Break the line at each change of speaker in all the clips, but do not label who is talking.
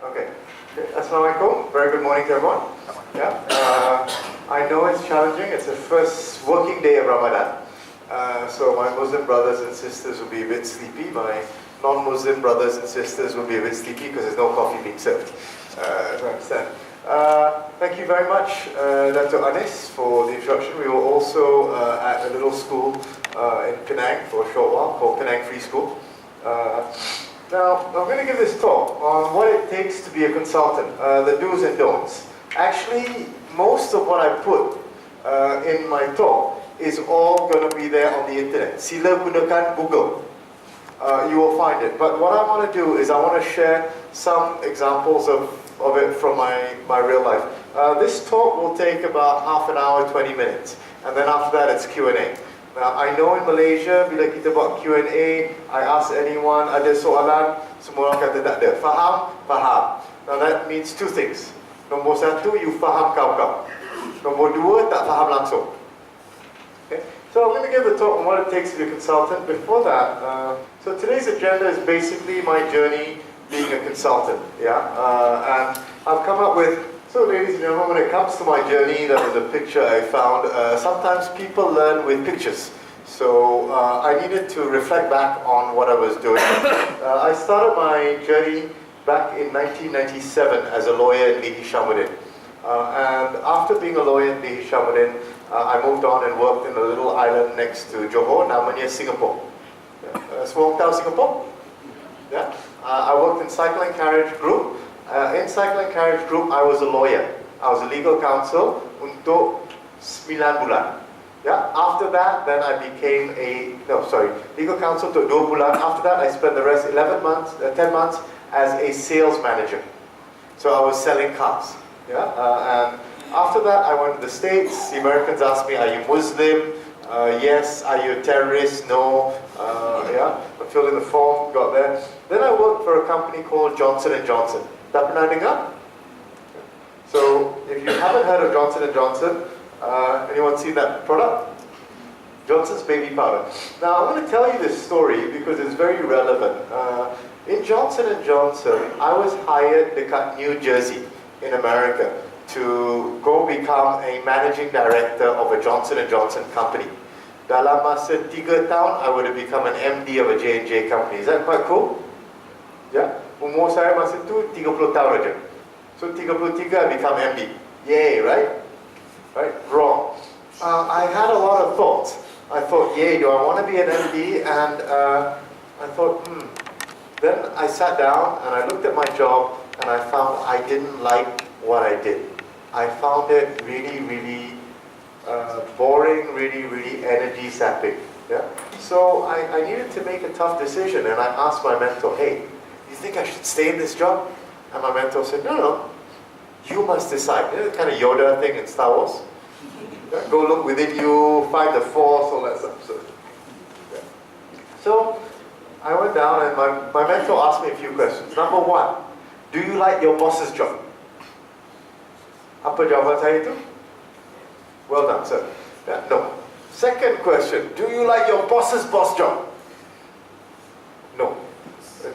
Okay. Assalamualaikum. Very good morning to everyone. Yeah. I know it's challenging. It's the first working day of Ramadan. So my Muslim brothers and sisters will be a bit sleepy. My non-Muslim brothers and sisters will be a bit sleepy because there's no coffee being served. To understand. Thank you very much, Dr. Anis, for the introduction. We were also at a little school in Penang for a short while called Penang Free School. Now, I'm going to give this talk on what it takes to be a consultant, the do's and don'ts. Actually, most of what I put in my talk is all going to be there on the internet. Sila gunakan Google. You will find it. But what I want to do is I want to share some examples of it from my real life. This talk will take about half an hour, 20 minutes. And then after that, it's Q&A. Now, I know in Malaysia, bila kita buat Q&A, I ask anyone, ada soalan, semua orang kata tak ada. Faham? Faham. Now, that means two things. Nombor satu, you faham kau-kau. Nombor dua, tak faham langsung. Okay? So, I'm going to give the talk on what it takes to be a consultant. Before that, so today's agenda is basically my journey being a consultant. Yeah? And I've come up with, so ladies and gentlemen, when it comes to my journey, that was a picture I found. Sometimes people learn with pictures. So I needed to reflect back on what I was doing. I started my journey back in 1997 as a lawyer in Lee Hishamuddin. And after being a lawyer in Lee Hishamuddin, I moved on and worked in a little island next to Johor, namanya Singapore. Semua tahu Singapore? Yeah? I worked in Cycle and Carriage Group. In Cycle and Carriage Group, I was a lawyer. I was a legal counsel untuk 9 bulan. Yeah. After that, then I became legal counsel to 2 bulan. After that, I spent the rest 10 months as a sales manager. So I was selling cars. Yeah. And after that, I went to the States. The Americans asked me, "Are you Muslim?" Yes. Are you a terrorist? No. Yeah. I filled in the form, got there. Then I worked for a company called Johnson & Johnson. Tak pernah dengar? So, if you haven't heard of Johnson & Johnson, anyone see that product? Johnson's baby powder. Now, I'm going to tell you this story because it's very relevant. In Johnson & Johnson, I was hired dekat New Jersey in America to go become a managing director of a Johnson & Johnson company. Dalam masa 3 tahun, I would have become an MD of a J&J company. Is that quite cool? Yeah? Umur saya masa itu 30 tahun aja. So 33 I become MD. Yay, right? Right? Wrong. I had a lot of thoughts. I thought, yay, do I want to be an MD? And I thought, Then I sat down and I looked at my job and I found I didn't like what I did. I found it really, really boring, really, really energy sapping. Yeah? So I needed to make a tough decision and I asked my mentor, hey, you think I should stay in this job? And my mentor said, no, you must decide. You know the kind of Yoda thing in Star Wars? Go look within you, find the force, all that stuff. So I went down and my mentor asked me a few questions. Number one, do you like your boss's job? Apa jawaban saya itu? Well done, sir. Yeah, no. Second question, do you like your boss's boss job? No.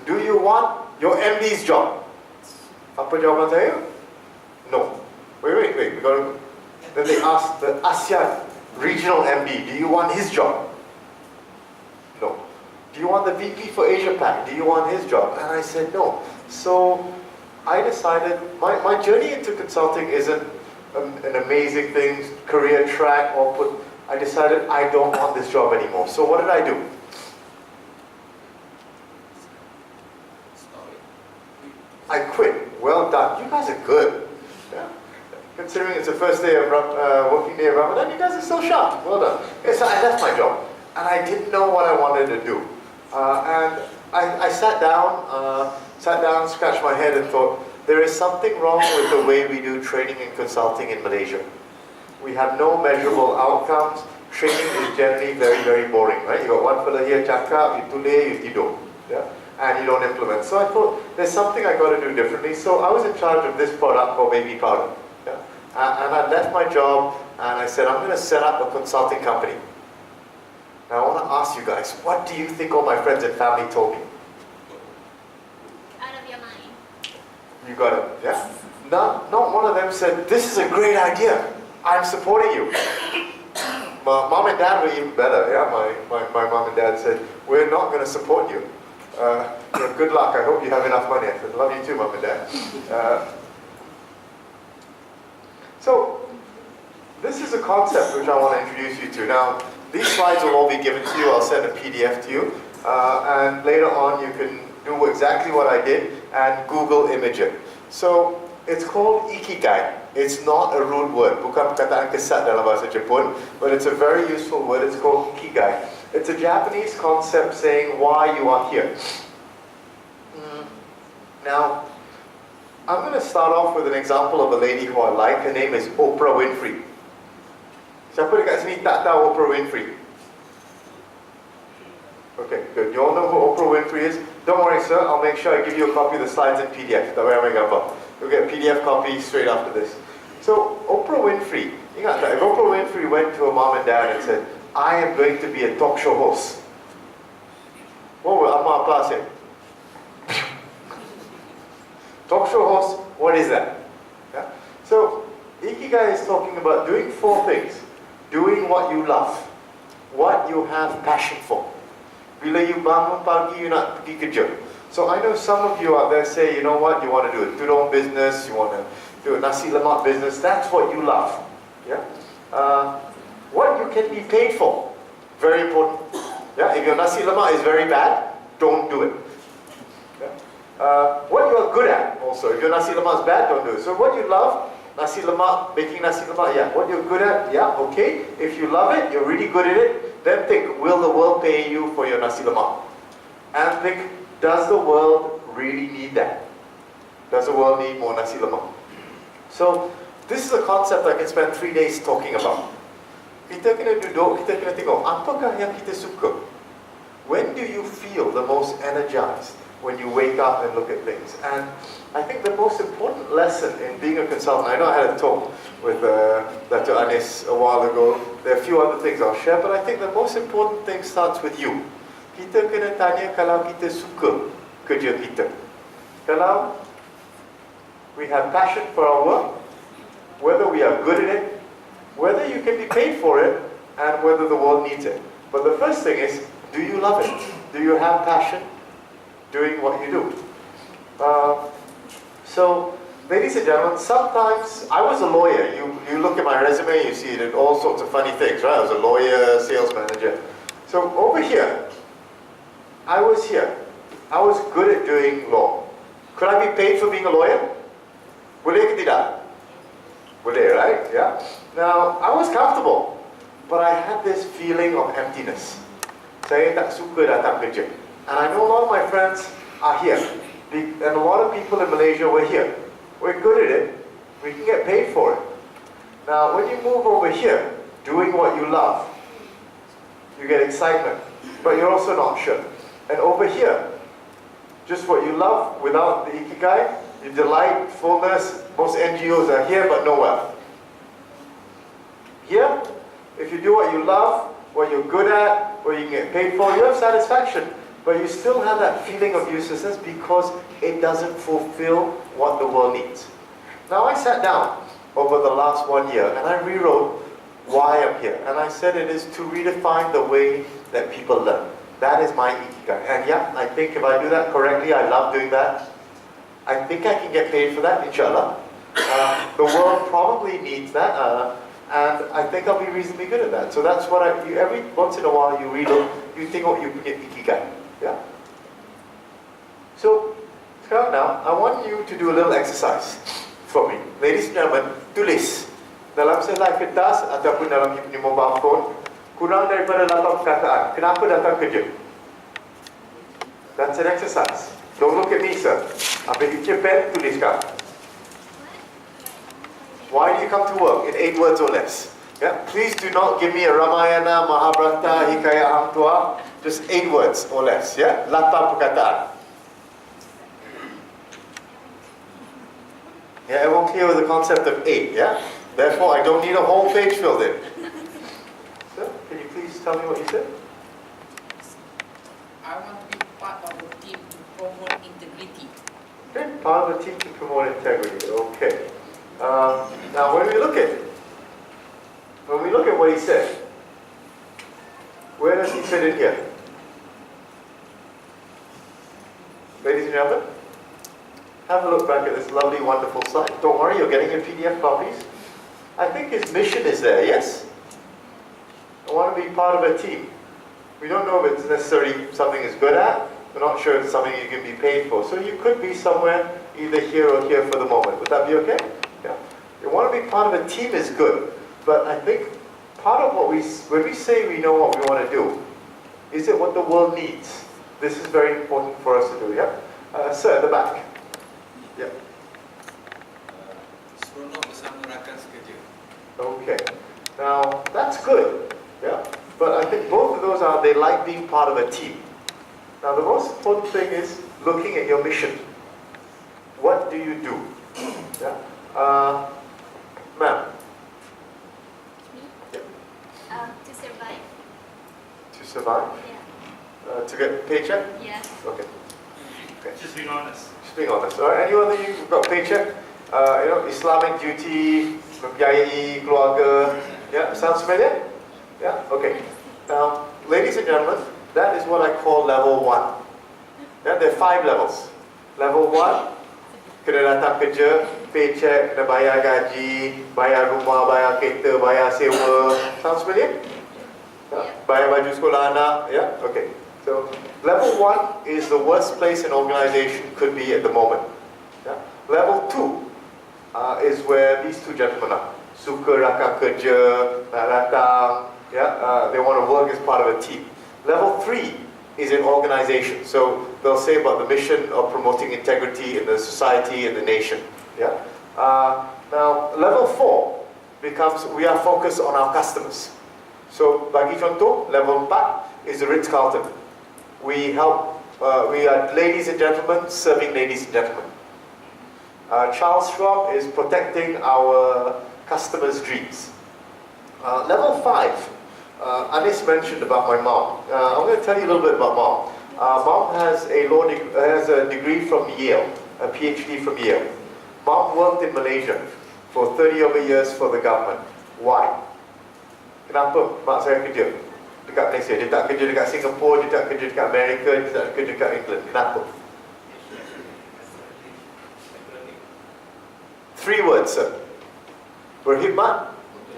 Do you want your MD's job? Apa jawaban saya? No. Wait. Then they asked the ASEAN regional MD, do you want his job? No. Do you want the VP for Asia Pac? Do you want his job? And I said no. So I decided, my journey into consulting isn't an amazing thing, career track, I decided I don't want this job anymore. So what did I do? I quit. Well done. You guys are good. Yeah? Considering it's the first day of working day of Ramadan, you guys are so sharp. Well done. Okay, so I left my job. And I didn't know what I wanted to do. And I sat down, scratched my head and thought, there is something wrong with the way we do training and consulting in Malaysia. We have no measurable outcomes. Training is generally very, very boring, right? You got one fella here, cakap, you tulis, you tidur. Yeah? And you don't implement. So I thought, there's something I got to do differently. So I was in charge of this product called baby powder. Yeah? And I left my job and I said, I'm going to set up a consulting company. Now I want to ask you guys, what do you think all my friends and family told me?
Out of your mind.
You got it, yeah? Not one of them said, this is a great idea, I'm supporting you. My mom and dad were even better, yeah? My mom and dad said, we're not going to support you. Good luck, I hope you have enough money. I said, love you too, mom and dad. So, this is a concept which I want to introduce you to. Now, these slides will all be given to you. I'll send a PDF to you. And later on, you can do exactly what I did and Google image it. So, it's called Ikigai. It's not a rude word. Bukan perkataan kesat dalam bahasa Jepun, but it's a very useful word. It's called Ikigai. It's a Japanese concept saying why you are here. Now, I'm going to start off with an example of a lady who I like. Her name is Oprah Winfrey. Siapa dekat sini tak tahu Oprah Winfrey? Okay, good. You all know who Oprah Winfrey is? Don't worry, sir. I'll make sure I give you a copy of the slides in PDF. Tak payah ambil gambar. You'll get a PDF copy straight after this. So, Oprah Winfrey. Ingat tak? If Oprah Winfrey went to her mom and dad and said, I am going to be a talk show host, what will Amma Appa say? Talk show host, what is that? Yeah? So, Ikigai is talking about doing 4 things. Doing what you love, what you have passion for. Bila you bangun pagi, you nak pergi kerja. So I know some of you out there say, you know what, you want to do a tudong business, you want to do a nasi lemak business, that's what you love. Yeah? What you can be paid for, very important. Yeah? If your nasi lemak is very bad, don't do it. Yeah? What you are good at also, if your nasi lemak is bad, don't do it. So what you love, nasi lemak, making nasi lemak, yeah. What you're good at, yeah, okay. If you love it, you're really good at it, then think, will the world pay you for your nasi lemak? And think, does the world really need that? Does the world need more nasi lemak? So, this is a concept I can spend 3 days talking about. Kita kena duduk, kita kena tengok, apakah yang kita suka? When do you feel the most energized? When you wake up and look at things. And I think the most important lesson in being a consultant, I know I had a talk with Dr. Anis a while ago, there are a few other things I'll share, but I think the most important thing starts with you. Kita kena tanya kalau kita suka kerja kita. Kalau we have passion for our work, whether we are good at it, whether you can be paid for it, and whether the world needs it. But the first thing is, do you love it? Do you have passion doing what you do? So, ladies and gentlemen, sometimes, I was a lawyer. You look at my resume, you see it, all sorts of funny things, right? I was a lawyer, sales manager. So, over here, I was here. I was good at doing law. Could I be paid for being a lawyer? Boleh ke tidak? Boleh, right? Yeah? Now, I was comfortable, but I had this feeling of emptiness. Saya tak suka datang kerja. And I know a lot of my friends are here. And a lot of people in Malaysia were here. We're good at it. We can get paid for it. Now, when you move over here, doing what you love, you get excitement. But you're also not sure. And over here, just what you love without the Ikigai, you delight, fullness. Most NGOs are here, but no wealth. Here, if you do what you love, what you're good at, what you can get paid for, you have satisfaction. But you still have that feeling of uselessness because it doesn't fulfill what the world needs. Now I sat down over the last 1 year and I rewrote why I'm here. And I said it is to redefine the way that people learn. That is my Ikigai. And yeah, I think if I do that correctly, I love doing that. I think I can get paid for that, inshallah. The world probably needs that. And I think I'll be reasonably good at that. So that's what every once in a while you relook, you think, oh, you punya Ikigai. Yeah? So, now, I want you to do a little exercise for me. Ladies and gentlemen, tulis dalam selai kertas ataupun dalam mobile phone kurang daripada 8 perkataan. Kenapa datang kerja? That's an exercise. Don't look at me, sir. Ambil pen, tuliskan. Why do you come to work in 8 words or less? Yeah? Please do not give me a Ramayana, Mahabharata, Hikayat Hang Tuah. Just 8 words or less. Yeah? 8 perkataan. Yeah, everyone clear with the concept of 8, yeah? Therefore, I don't need a whole page filled in. So, can you please tell me what you said?
I want to be part of the team to promote integrity.
Okay, part of the team to promote integrity. Okay. Now, when we look at what he said, where does he fit in here? Ladies and gentlemen, have a look back at this lovely, wonderful slide. Don't worry, you're getting your PDF copies. I think his mission is there, yes? I want to be part of a team. We don't know if it's necessarily something he's good at. We're not sure if it's something you can be paid for. So you could be somewhere, either here or here for the moment. Would that be okay? Yeah. You want to be part of a team is good. But I think part of what when we say we know what we want to do, is it what the world needs? This is very important for us to do, yeah? Sir, at the back. Yeah. Okay. Now, that's good. Yeah. But I think both of those they like being part of a team. Now, the most important thing is looking at your mission. What do you do? Yeah. Ma'am.
Me?
Yeah.
To survive.
To survive?
Yeah.
To get a paycheck?
Yes.
Okay.
Just being honest.
Just being honest. All right. Anyone that you've got paycheck? Islamic duty, membiayai keluarga. Yeah. Sounds familiar? Yeah. Okay. Now, ladies and gentlemen, that is what I call level 1. Yeah, there are 5 levels. Level 1, kena datang kerja, paycheck, kena bayar gaji, bayar rumah, bayar kereta, bayar sewa. Sounds familiar? Yeah. Bayar baju sekolah anak. Yeah? Okay. So, level 1 is the worst place an organization could be at the moment. Yeah? Level 2 is where these two gentlemen are. Suka rakan kerja, nak datang, yeah? They want to work as part of a team. Level 3 is an organization. So they'll say about the mission of promoting integrity in the society and the nation. Yeah. Now, level 4 becomes we are focused on our customers. So, bagi contoh, level 4 is the Ritz-Carlton. We help, we are ladies and gentlemen serving ladies and gentlemen. Charles Schwab is protecting our customers' dreams. Level 5. Anis mentioned about my mom. I'm going to tell you a little bit about mom. Mom has a degree from Yale, a PhD from Yale. Mom worked in Malaysia for 30 over years for the government. Why? Kenapa mak saya kerja dekat Malaysia? Dia tak kerja dekat Singapore, dia tak kerja dekat Amerika, dia tak kerja dekat England. Kenapa? 3 words, sir. Berkhidmat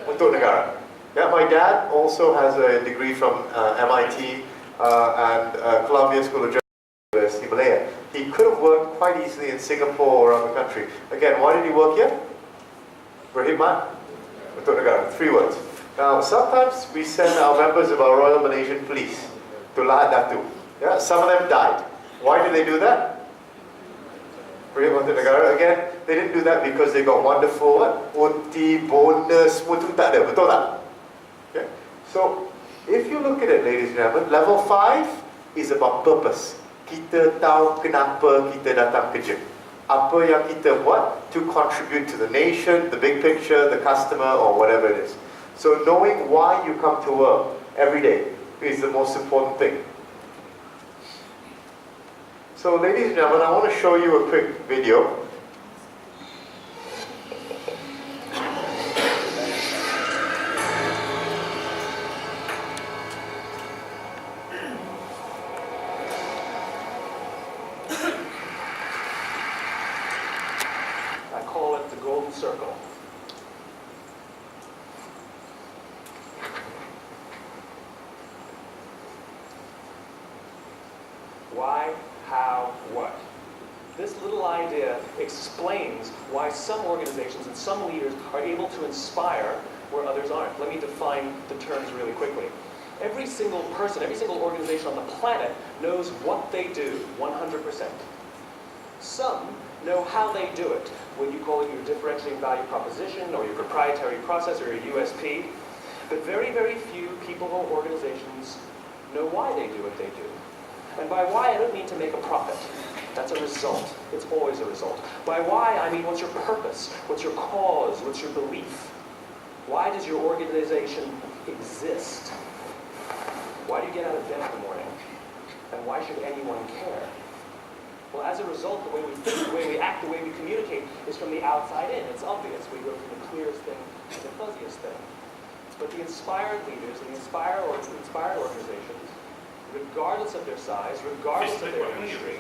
untuk negara. Yeah, my dad also has a degree from MIT and Columbia School of Journalism, University of Malaya. He could have worked quite easily in Singapore or around the country. Again, why did he work here? Berkhidmat untuk negara. 3 words. Now, sometimes we send our members of our Royal Malaysian Police to Lahad Datu. Yeah, some of them died. Why did they do that? Berkhidmat untuk negara. Again, they didn't do that because they got wonderful OT, bonus, semua tu tak ada. Betul tak? Okay. So, if you look at it, ladies and gentlemen, level 5 is about purpose. Kita tahu kenapa kita datang kerja. Apa yang kita buat to contribute to the nation, the big picture, the customer, or whatever it is. So, knowing why you come to work every day is the most important thing. So, ladies and gentlemen, I want to show you a quick video.
Circle. Why, how, what? This little idea explains why some organizations and some leaders are able to inspire where others aren't. Let me define the terms really quickly. Every single person, every single organization on the planet knows what they do 100%. Some know how they do it, when you call it your differentiating value proposition or your proprietary process or your USP. But very, very few people or organizations know why they do what they do. And by why, I don't mean to make a profit. That's a result. It's always a result. By why, I mean what's your purpose? What's your cause? What's your belief? Why does your organization exist? Why do you get out of bed in the morning? And why should anyone care? Well, as a result, the way we think, the way we act, the way we communicate is from the outside in. It's obvious. We go from the clearest thing to the fuzziest thing. But the inspired leaders and the inspired organizations, regardless of their size, regardless of their industry,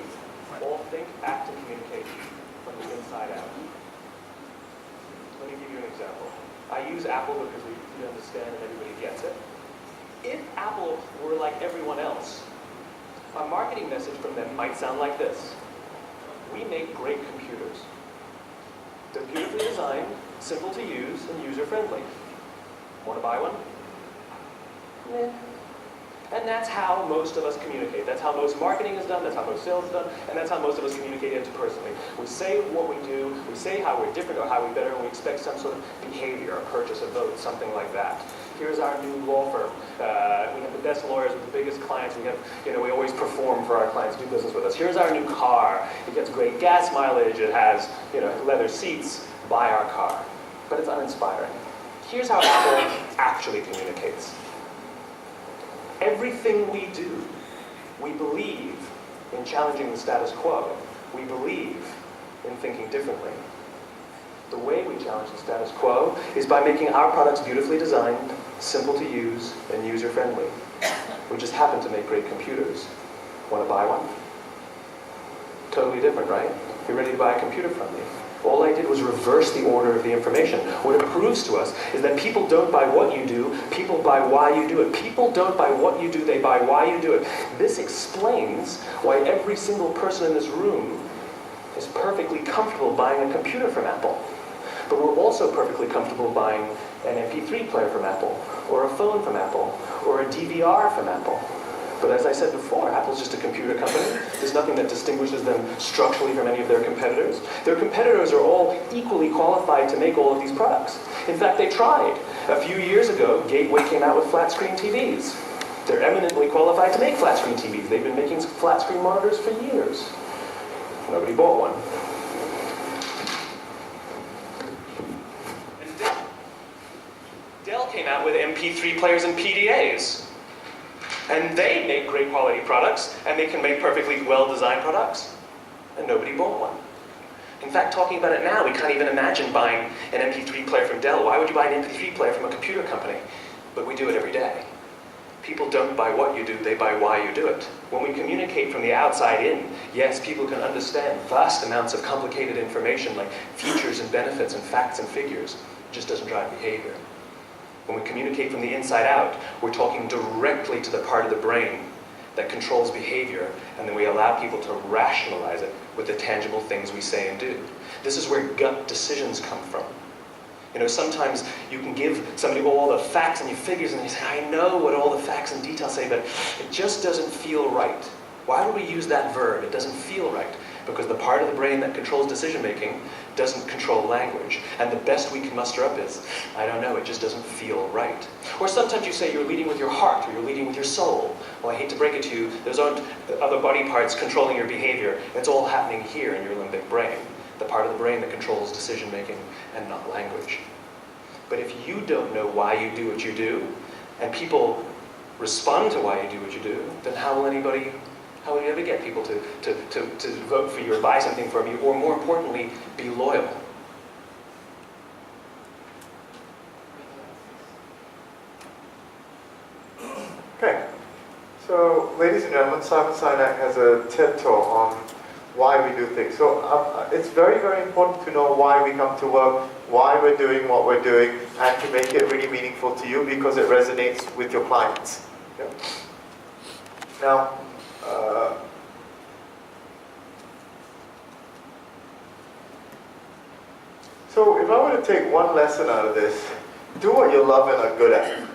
all think, act, and communicate from the inside out. Let me give you an example. I use Apple because we understand and everybody gets it. If Apple were like everyone else, a marketing message from them might sound like this. We make great computers. They're beautifully designed, simple to use, and user-friendly. Want to buy one? Yeah. And that's how most of us communicate. That's how most marketing is done, that's how most sales is done, and that's how most of us communicate interpersonally. We say what we do, we say how we're different or how we're better, and we expect some sort of behavior, a purchase, a vote, something like that. Here's our new law firm. We have the best lawyers with the biggest clients. We have, we always perform for our clients, do business with us. Here's our new car. It gets great gas mileage. It has, leather seats. Buy our car. But it's uninspiring. Here's how Apple actually communicates. Everything we do, we believe in challenging the status quo. We believe in thinking differently. The way we challenge the status quo is by making our products beautifully designed, simple to use, and user-friendly. We just happen to make great computers. Want to buy one? Totally different, right? You're ready to buy a computer from me. All I did was reverse the order of the information. What it proves to us is that people don't buy what you do, people buy why you do it. People don't buy what you do, they buy why you do it. This explains why every single person in this room is perfectly comfortable buying a computer from Apple. But we're also perfectly comfortable buying an MP3 player from Apple, or a phone from Apple, or a DVR from Apple. But as I said before, Apple's just a computer company. There's nothing that distinguishes them structurally from any of their competitors. Their competitors are all equally qualified to make all of these products. In fact, they tried. A few years ago, Gateway came out with flat-screen TVs. They're eminently qualified to make flat-screen TVs. They've been making flat-screen monitors for years. Nobody bought one. Dell came out with MP3 players and PDAs. And they make great quality products, and they can make perfectly well-designed products. And nobody bought one. In fact, talking about it now, we can't even imagine buying an MP3 player from Dell. Why would you buy an MP3 player from a computer company? But we do it every day. People don't buy what you do, they buy why you do it. When we communicate from the outside in, yes, people can understand vast amounts of complicated information like features and benefits and facts and figures. It just doesn't drive behavior. When we communicate from the inside out, we're talking directly to the part of the brain that controls behavior, and then we allow people to rationalize it with the tangible things we say and do. This is where gut decisions come from. Sometimes you can give somebody all the facts and your figures, and they say, I know what all the facts and details say, but it just doesn't feel right. Why would we use that verb? It doesn't feel right. Because the part of the brain that controls decision-making doesn't control language. And the best we can muster up is, I don't know, it just doesn't feel right. Or sometimes you say you're leading with your heart, or you're leading with your soul. Well, I hate to break it to you, those aren't other body parts controlling your behavior. It's all happening here in your limbic brain, the part of the brain that controls decision-making and not language. But if you don't know why you do what you do, and people respond to why you do what you do, then how will you ever get people to vote for you or buy something from you, or more importantly, be loyal?
Okay, so ladies and gentlemen, Simon Sinek has a TED Talk on why we do things. So it's very, very important to know why we come to work, why we're doing what we're doing, and to make it really meaningful to you because it resonates with your clients. Okay? Now, so if I were to take one lesson out of this, do what you love and are good at.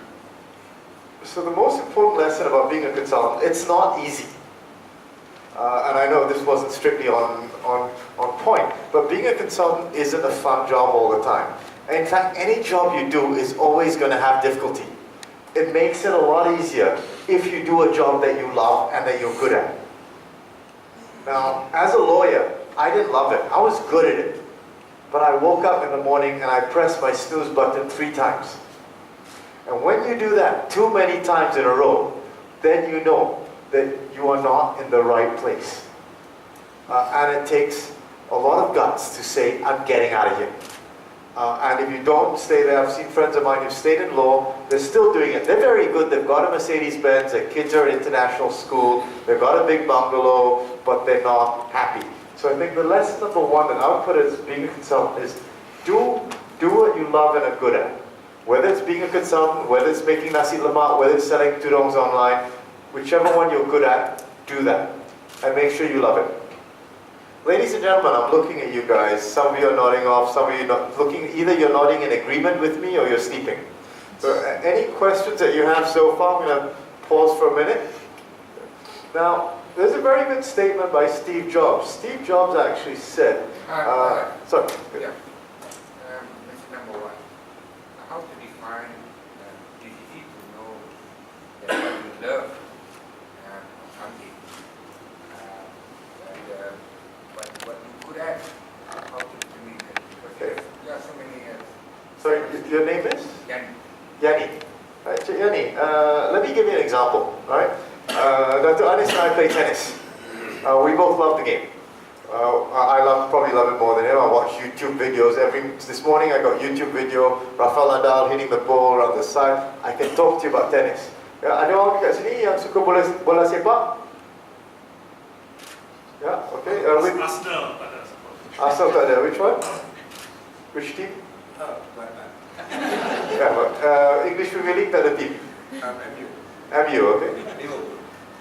So the most important lesson about being a consultant, it's not easy. And I know this wasn't strictly on point, but being a consultant isn't a fun job all the time. In fact, any job you do is always going to have difficulty. It makes it a lot easier if you do a job that you love and that you're good at. Now, as a lawyer, I didn't love it. I was good at it. But I woke up in the morning and I pressed my snooze button 3 times. And when you do that too many times in a row, then you know that you are not in the right place. and it takes a lot of guts to say, I'm getting out of here. And if you don't stay there, I've seen friends of mine who've stayed in law, they're still doing it. They're very good, they've got a Mercedes-Benz, their kids are at international school, they've got a big bungalow, but they're not happy. So I think the lesson number one that I would put as being a consultant is do what you love and are good at. Whether it's being a consultant, whether it's making nasi lemak, whether it's selling tudongs online, whichever one you're good at, do that. And make sure you love it. Ladies and gentlemen, I'm looking at you guys. Some of you are nodding off, some of you are not looking. Either you're nodding in agreement with me or you're sleeping. So any questions that you have so far, I'm going to pause for a minute. Now, there's a very good statement by Steve Jobs. Steve Jobs actually said, sorry.
Yeah. Message number one. How to define it's easy to know that what you love something. What you're good at, how to do it. Because there are so many.
Sorry, your name is?
Yanni.
Yanni. Right, so Yanni, let me give you an example. All right? Dr. Anis and I play tennis. We both love the game. Probably love it more than him. I watch YouTube videos. This morning I got YouTube video, Rafael Nadal hitting the ball around the side. I can talk to you about tennis. Ada orang kat sini yang suka bola sepak? Yeah, okay.
Arsenal tak ada support.
Arsenal tak ada. Which one? Which team? Yeah, English Premier League tak ada team. MU, okay.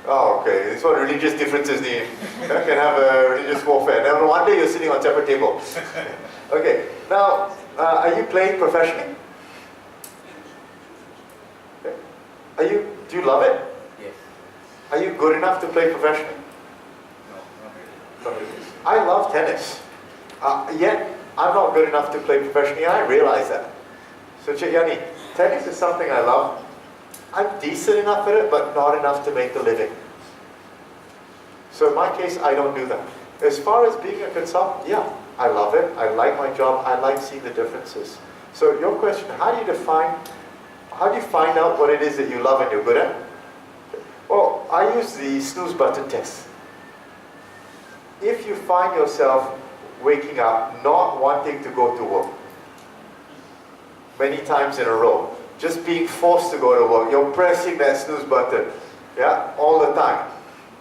Oh, okay. This one religious differences ni. Can have a religious warfare. No wonder you're sitting on separate table. Okay. Now, are you playing professionally? Okay. Do you love it?
Yes.
Are you good enough to play professionally? I love tennis, yet I'm not good enough to play professionally. I realize that. So Cik Yani, tennis is something I love. I'm decent enough at it, but not enough to make a living. So in my case, I don't do that. As far as being a consultant, yeah, I love it. I like my job. I like seeing the differences. So your question, how do you find out what it is that you love and you're good at? Well, I use the snooze button test. If you find yourself waking up not wanting to go to work many times in a row, just being forced to go to work, you're pressing that snooze button, yeah, all the time.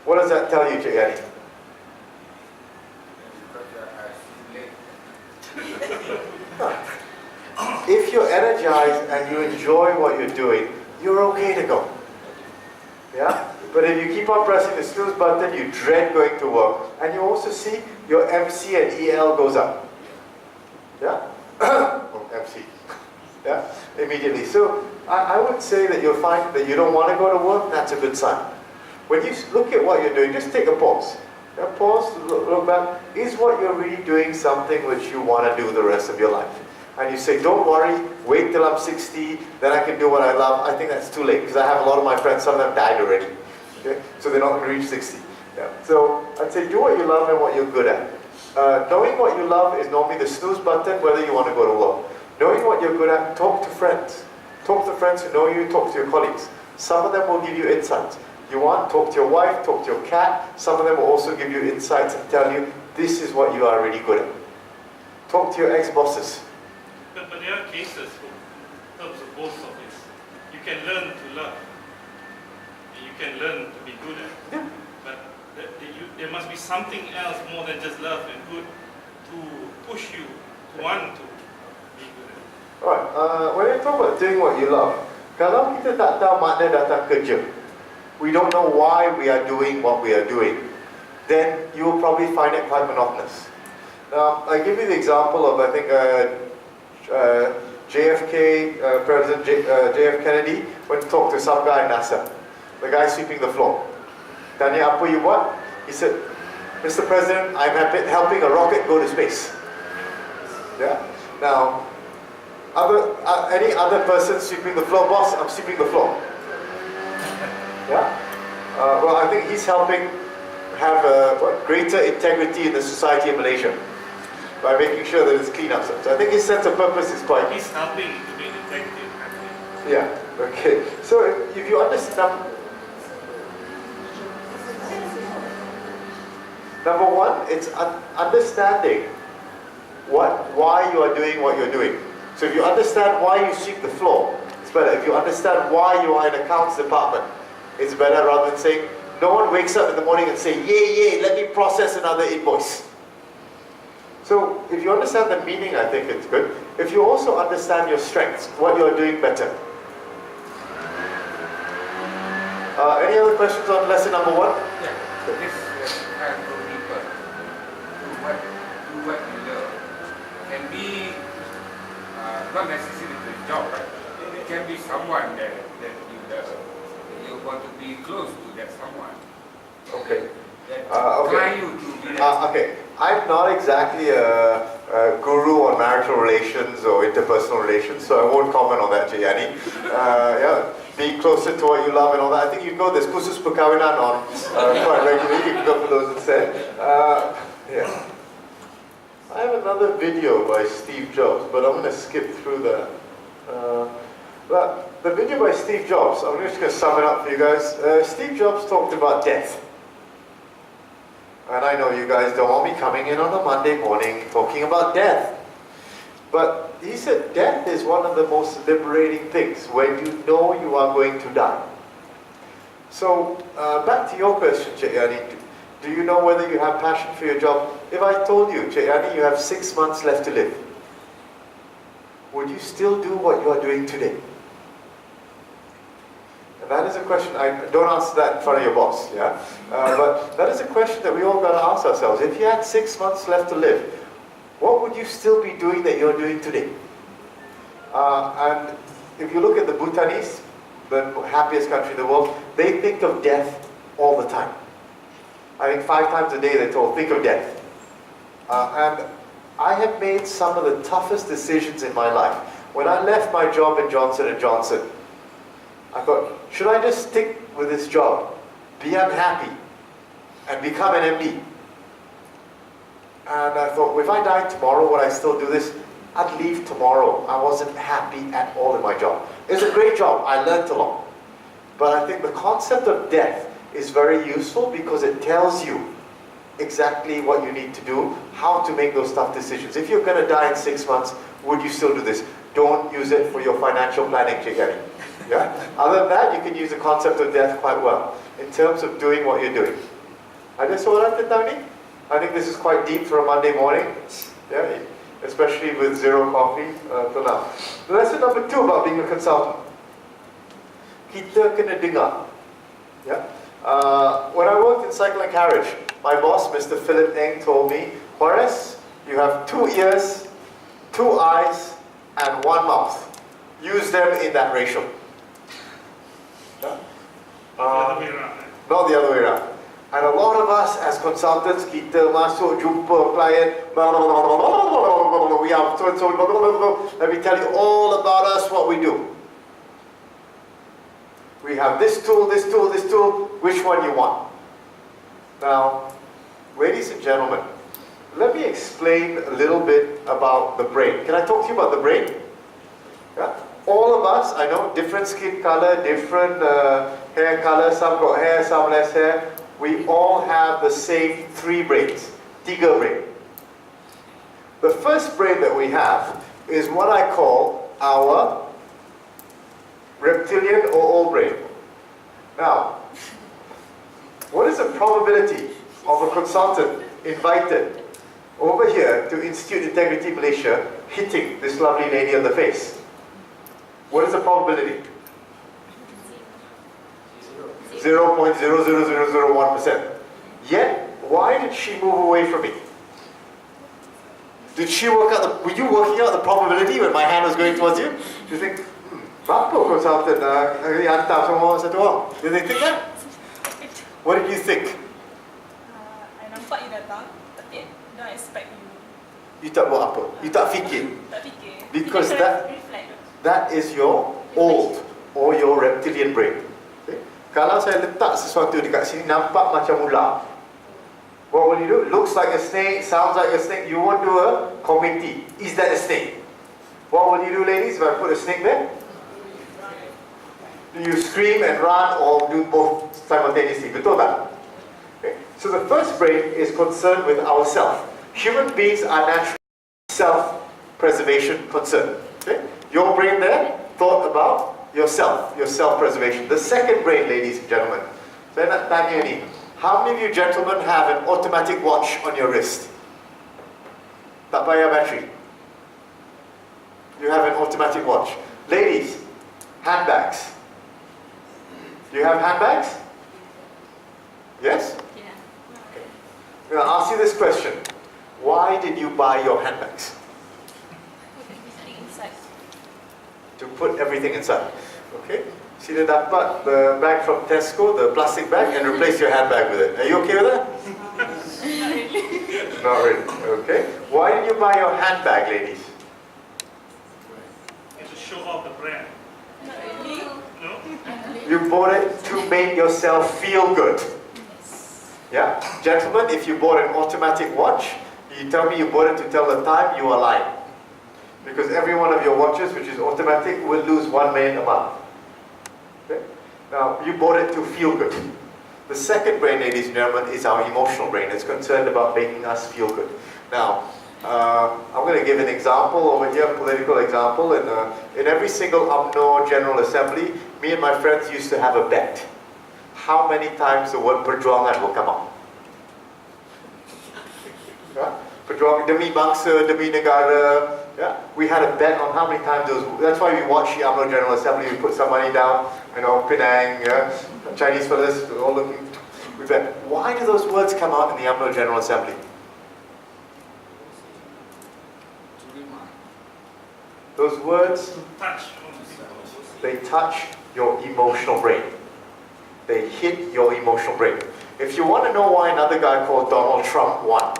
What does that tell you, Cik Yani? If you're energized and you enjoy what you're doing, you're okay to go. Yeah? But if you keep on pressing the snooze button, you dread going to work. And you also see your MC and EL goes up. Yeah? Oh, MC. Yeah? Immediately. So I would say that you'll find that you don't want to go to work, that's a good sign. When you look at what you're doing, just take a pause. Yeah, pause, look back. Is what you're really doing something which you want to do the rest of your life? And you say, don't worry, wait till I'm 60, then I can do what I love. I think that's too late, because I have a lot of my friends, some of them died already. Okay? So they're not going to reach 60. Yeah. So I'd say do what you love and what you're good at. Knowing what you love is normally the snooze button, whether you want to go to work. Knowing what you're good at, talk to friends. Talk to friends who know you, talk to your colleagues. Some of them will give you insights. You want, talk to your wife, talk to your cat. Some of them will also give you insights and tell you, this is what you are really good at. Talk to your ex-bosses.
But there are cases in terms of both of this. You can learn to love. You can learn to be good at.
Yeah.
But there must be something else more than just love and good to push you to want to be good at.
Alright, when you talk about doing what you love, kalau kita tak tahu makna datang kerja, we don't know why we are doing what we are doing, then you will probably find it quite monotonous. Now, I give you the example of, I think, JFK, President JF Kennedy, went to talk to some guy in NASA, the guy sweeping the floor. Tanya, apa you buat? He said, Mr. President, I'm helping a rocket go to space. Yeah? Now, any other person sweeping the floor, boss, I'm sweeping the floor. Yeah? Well, I think he's helping have greater integrity in the society of Malaysia by making sure that it's clean up. So I think his sense of purpose is quite...
He's helping to be effective.
Yeah, okay. So if you understand... Number one, it's understanding why you are doing what you're doing. So if you understand why you sweep the floor, it's better. If you understand why you are in accounts department, it's better rather than saying, no one wakes up in the morning and say, yay, let me process another invoice. So if you understand the meaning, I think it's good. If you also understand your strengths, what you're doing better. Any other questions on lesson number one?
Yeah, this kind of people do what you love can be not necessarily the job, right? It can be someone that you love. You want to be close to that someone.
Okay.
That
Okay.
try you to be that.
Okay, I'm not exactly a guru on marital relations or interpersonal relations, so I won't comment on that, Jayani. Yeah, be closer to what you love and all that. I think you go, there's kursus perkawinan on quite regularly. You can go for those instead. Yeah. I have another video by Steve Jobs, but I'm going to skip through that. But the video by Steve Jobs, I'm just going to sum it up for you guys. Steve Jobs talked about death. And I know you guys don't want me coming in on a Monday morning talking about death. But he said death is one of the most liberating things when you know you are going to die. So back to your question, Cheyani, do you know whether you have passion for your job? If I told you, Cheyani, you have 6 months left to live, would you still do what you are doing today? And that is a question, don't answer that in front of your boss, yeah? But that is a question that we all got to ask ourselves. If you had 6 months left to live, what would you still be doing that you're doing today? And if you look at the Bhutanese, the happiest country in the world, they think of death all the time. I think 5 times a day they're told, think of death. And I have made some of the toughest decisions in my life. When I left my job in Johnson & Johnson, I thought, should I just stick with this job, be unhappy, and become an MD? And I thought, if I died tomorrow, would I still do this? I'd leave tomorrow. I wasn't happy at all in my job. It was a great job. I learned a lot. But I think the concept of death is very useful because it tells you exactly what you need to do, how to make those tough decisions. If you're going to die in 6 months, would you still do this? Don't use it for your financial planning, Chigani. Yeah? Other than that, you can use the concept of death quite well in terms of doing what you're doing. Ada soalan tentang ni? I think this is quite deep for a Monday morning. Yeah? Especially with zero coffee till now. Lesson number 2 about being a consultant. Kita kena dengar. Yeah? When I worked in Cycle and Carriage, my boss, Mr. Philip Eng, told me, Juarez, you have 2 ears, 2 eyes, and 1 mouth. Use them in that ratio. Yeah?
The other way around.
Not the other way around. And a lot of us as consultants, kita masuk jumpa client, we have so let me tell you all about us, what we do. We have this tool, this tool, this tool, which one you want? Now, ladies and gentlemen, let me explain a little bit about the brain. Can I talk to you about the brain? Yeah? All of us, I know, different skin color, different hair color, some got hair, some less hair. We all have the same 3 brains, 3 brain. The first brain that we have is what I call our reptilian or old brain. Now, what is the probability of a consultant invited over here to Institute Integrity Malaysia hitting this lovely lady on the face? What is the probability? 0.00001%. Yet, why did she move away from me? Did she work out were you working out the probability when my hand was going towards you? Do you think, berapa consultant hantar semua satu orang? Did they think that? What did you think?
I nampak you datang, tapi don't expect you.
You tak buat apa? You tak fikir?
Tak fikir.
Because
Kita reflect.
that is your old or your reptilian brain. Okay? Kalau saya letak sesuatu dekat sini nampak macam ular, what will you do? Looks like a snake, sounds like a snake. You won't do a committee. Is that a snake? What will you do, ladies, if I put a snake there? Do you scream and run or do both simultaneously? Betul tak? Okay. So the first brain is concerned with ourself. Human beings are naturally self-preservation concerned. Okay? Your brain there thought about yourself, your self-preservation. The second brain, ladies and gentlemen. Saya nak tanya ni, how many of you gentlemen have an automatic watch on your wrist? Tak payah battery. You have an automatic watch. Ladies, handbags. Do you have handbags? Yes?
Yeah.
I'm going to ask you this question. Why did you buy your handbags?
Inside.
To put everything inside. Okay? Sila dapat the bag from Tesco, the plastic bag, and replace your handbag with it. Are you okay with that? Not really. Okay. Why did you buy your handbag, ladies?
And to show off the brand.
Not really.
No?
You bought it to make yourself feel good. Yeah? Gentlemen, if you bought an automatic watch, you tell me you bought it to tell the time, you are lying. Because every one of your watches, which is automatic, will lose 1 minute a month. Okay? Now, you bought it to feel good. The second brain, ladies and gentlemen, is our emotional brain. It's concerned about making us feel good. Now, I'm going to give an example over here, a political example. In every single UMNO General Assembly, me and my friends used to have a bet. How many times the word perjuangan will come out? Yeah? Perjuangan demi bangsa, demi negara. Yeah? We had a bet on how many times those. That's why we watch the UMNO General Assembly. We put some money down, you know, Penang, yeah? Chinese fellas, all looking. We bet. Why do those words come out in the UMNO General Assembly? Those words,
Touch.
they touch your emotional brain. They hit your emotional brain. If you want to know why another guy called Donald Trump won,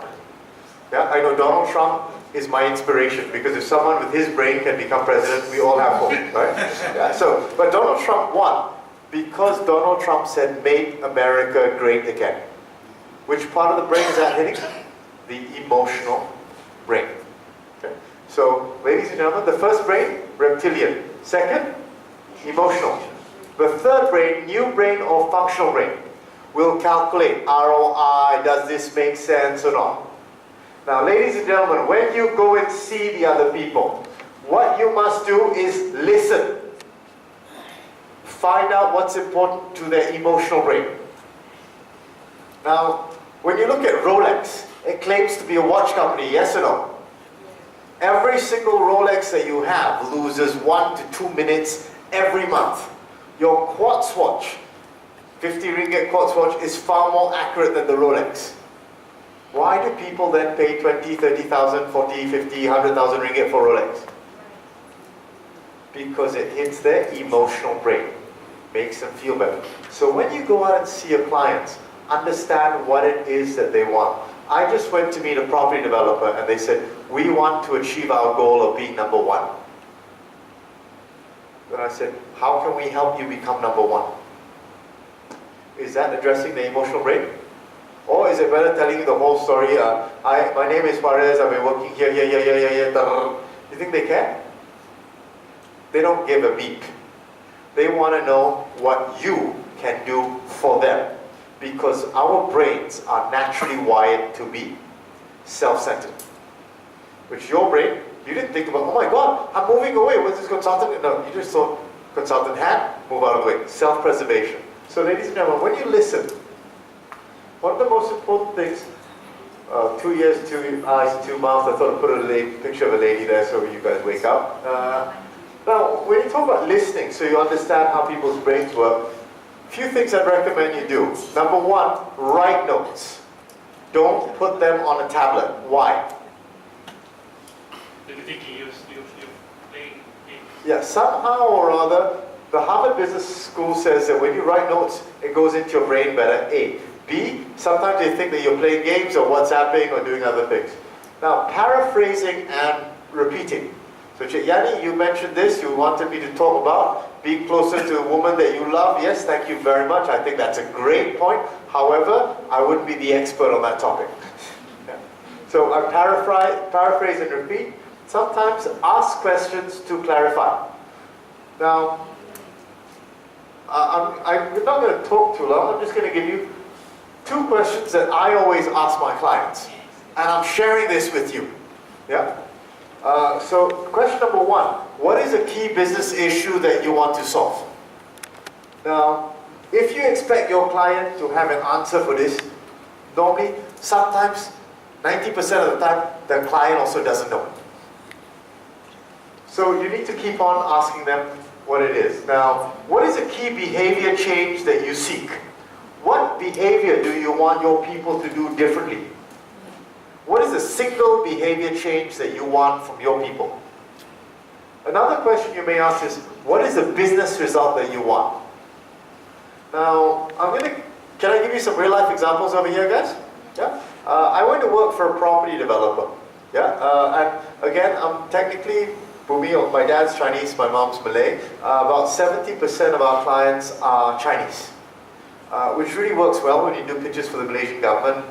yeah, I know Donald Trump is my inspiration because if someone with his brain can become president, we all have hope, right? Yeah, but Donald Trump won because Donald Trump said, "Make America great again." Which part of the brain is that hitting? The emotional brain. Okay. So, ladies and gentlemen, the first brain, reptilian. Second, emotional. The third brain, new brain or functional brain, will calculate ROI, does this make sense or not? Now, ladies and gentlemen, when you go and see the other people, what you must do is listen. Find out what's important to their emotional brain. Now, when you look at Rolex, it claims to be a watch company, yes or no? Every single Rolex that you have loses 1 to 2 minutes every month. Your quartz watch, 50 ringgit quartz watch, is far more accurate than the Rolex. Why do people then pay 20, 30,000, 40, 50, 100,000 ringgit for Rolex? Because it hits their emotional brain, makes them feel better. So when you go out and see your clients, understand what it is that they want. I just went to meet a property developer and they said, we want to achieve our goal of being number 1. Then I said, how can we help you become number 1? Is that addressing the emotional brain? Or is it better telling you the whole story? My name is Juarez, I've been working here. You think they care? They don't give a beep. They want to know what you can do for them. Because our brains are naturally wired to be self-centered. Which your brain, you didn't think about, oh my God, I'm moving away, what's this consultant? No, you just thought, consultant hat, move out of the way. Self-preservation. So ladies and gentlemen, when you listen, one of the most important things, 2 ears, 2 eyes, 2 mouths, I thought I'd put a picture of a lady there so you guys wake up. Now, when you talk about listening, so you understand how people's brains work, few things I'd recommend you do. Number 1, write notes. Don't put them on a tablet. Why?
You're thinking you're playing games.
Yeah, somehow or other, the Harvard Business School says that when you write notes, it goes into your brain better, A. B, sometimes they think that you're playing games or WhatsApping or doing other things. Now, paraphrasing and repeating. So Yani, you mentioned this, you wanted me to talk about being closer to a woman that you love. Yes, thank you very much. I think that's a great point. However, I wouldn't be the expert on that topic. Yeah. So I paraphrase and repeat. Sometimes ask questions to clarify. Now, I'm not going to talk too long. I'm just going to give you two questions that I always ask my clients, and I'm sharing this with you. Yeah? So question number one, what is a key business issue that you want to solve? Now, if you expect your client to have an answer for this, normally, sometimes, 90% of the time, the client also doesn't know. So you need to keep on asking them what it is. Now, what is a key behavior change that you seek? What behavior do you want your people to do differently? What is the single behavior change that you want from your people? Another question you may ask is, what is the business result that you want? Now, can I give you some real life examples over here, guys? Yeah? I went to work for a property developer. Yeah? And again, I'm technically Bumi, my dad's Chinese, my mom's Malay. About 70% of our clients are Chinese, which really works well when you do pitches for the Malaysian government.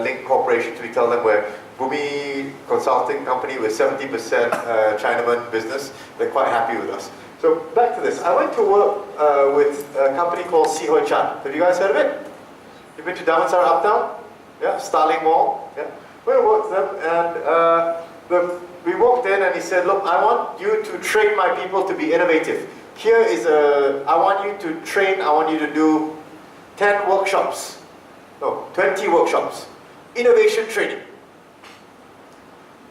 Link corporations, we tell them we're Bumi consulting company with 70% Chinaman business. They're quite happy with us. So back to this. I went to work with a company called Si Hoi Chan. Have you guys heard of it? You've been to Damansara Uptown? Yeah, Starling Mall. Yeah, we worked with them, and we walked in and he said, look, I want you to train my people to be innovative. Here is I want you to train, I want you to do 10 workshops. No, 20 workshops. Innovation training.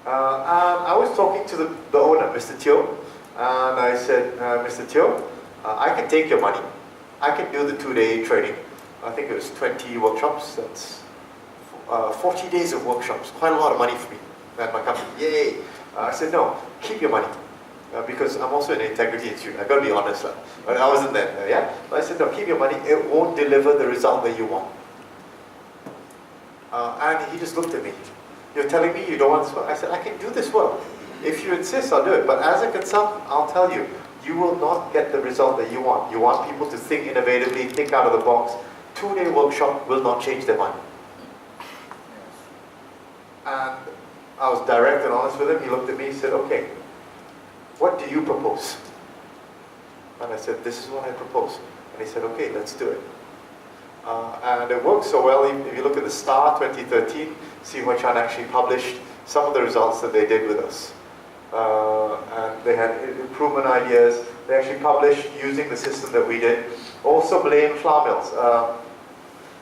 And I was talking to the owner, Mr. Teo, and I said, Mr. Teo, I can take your money. I can do the 2-day training. I think it was 20 workshops. That's 40 days of workshops. Quite a lot of money for me and my company. Yay! I said, no, keep your money. Because I'm also an integrity institute. I've got to be honest. But I wasn't there. Yeah? But I said, no, keep your money. It won't deliver the result that you want. And he just looked at me. You're telling me you don't want this work? I said, I can do this work. If you insist, I'll do it. But as a consultant, I'll tell you, you will not get the result that you want. You want people to think innovatively, think out of the box. 2-day workshop will not change their mind. And I was direct and honest with him. He looked at me and said, okay, what do you propose? And I said, this is what I propose. And he said, okay, let's do it. And it worked so well. If you look at the Star 2013, Si Hoi Chan actually published some of the results that they did with us. And they had improvement ideas. They actually published using the system that we did. Also Malayan flour mills.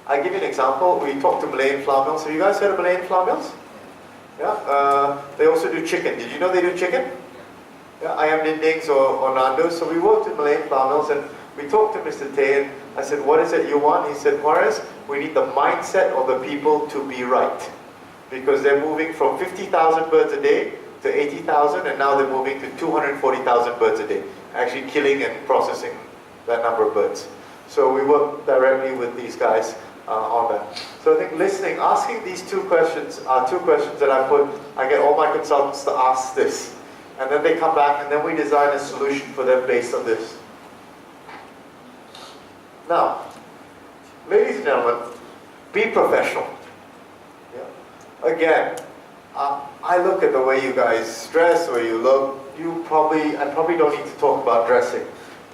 I'll give you an example. We talked to Malayan flour mills. Have you guys heard of Malayan flour mills? Yeah. They also do chicken. Did you know they do chicken? Yeah, ayam dindings or nandos. So we worked with Malayan flour mills and we talked to Mr. Tay and I said, what is it you want? He said, Juarez, we need the mindset of the people to be right. Because they're moving from 50,000 birds a day to 80,000 and now they're moving to 240,000 birds a day. Actually killing and processing that number of birds. So we work directly with these guys on that. So I think listening, asking these two questions are two questions that I get all my consultants to ask this. And then they come back and then we design a solution for them based on this. Now, ladies and gentlemen, be professional. Yeah. Again, I look at the way you guys dress, the way you look. I probably don't need to talk about dressing,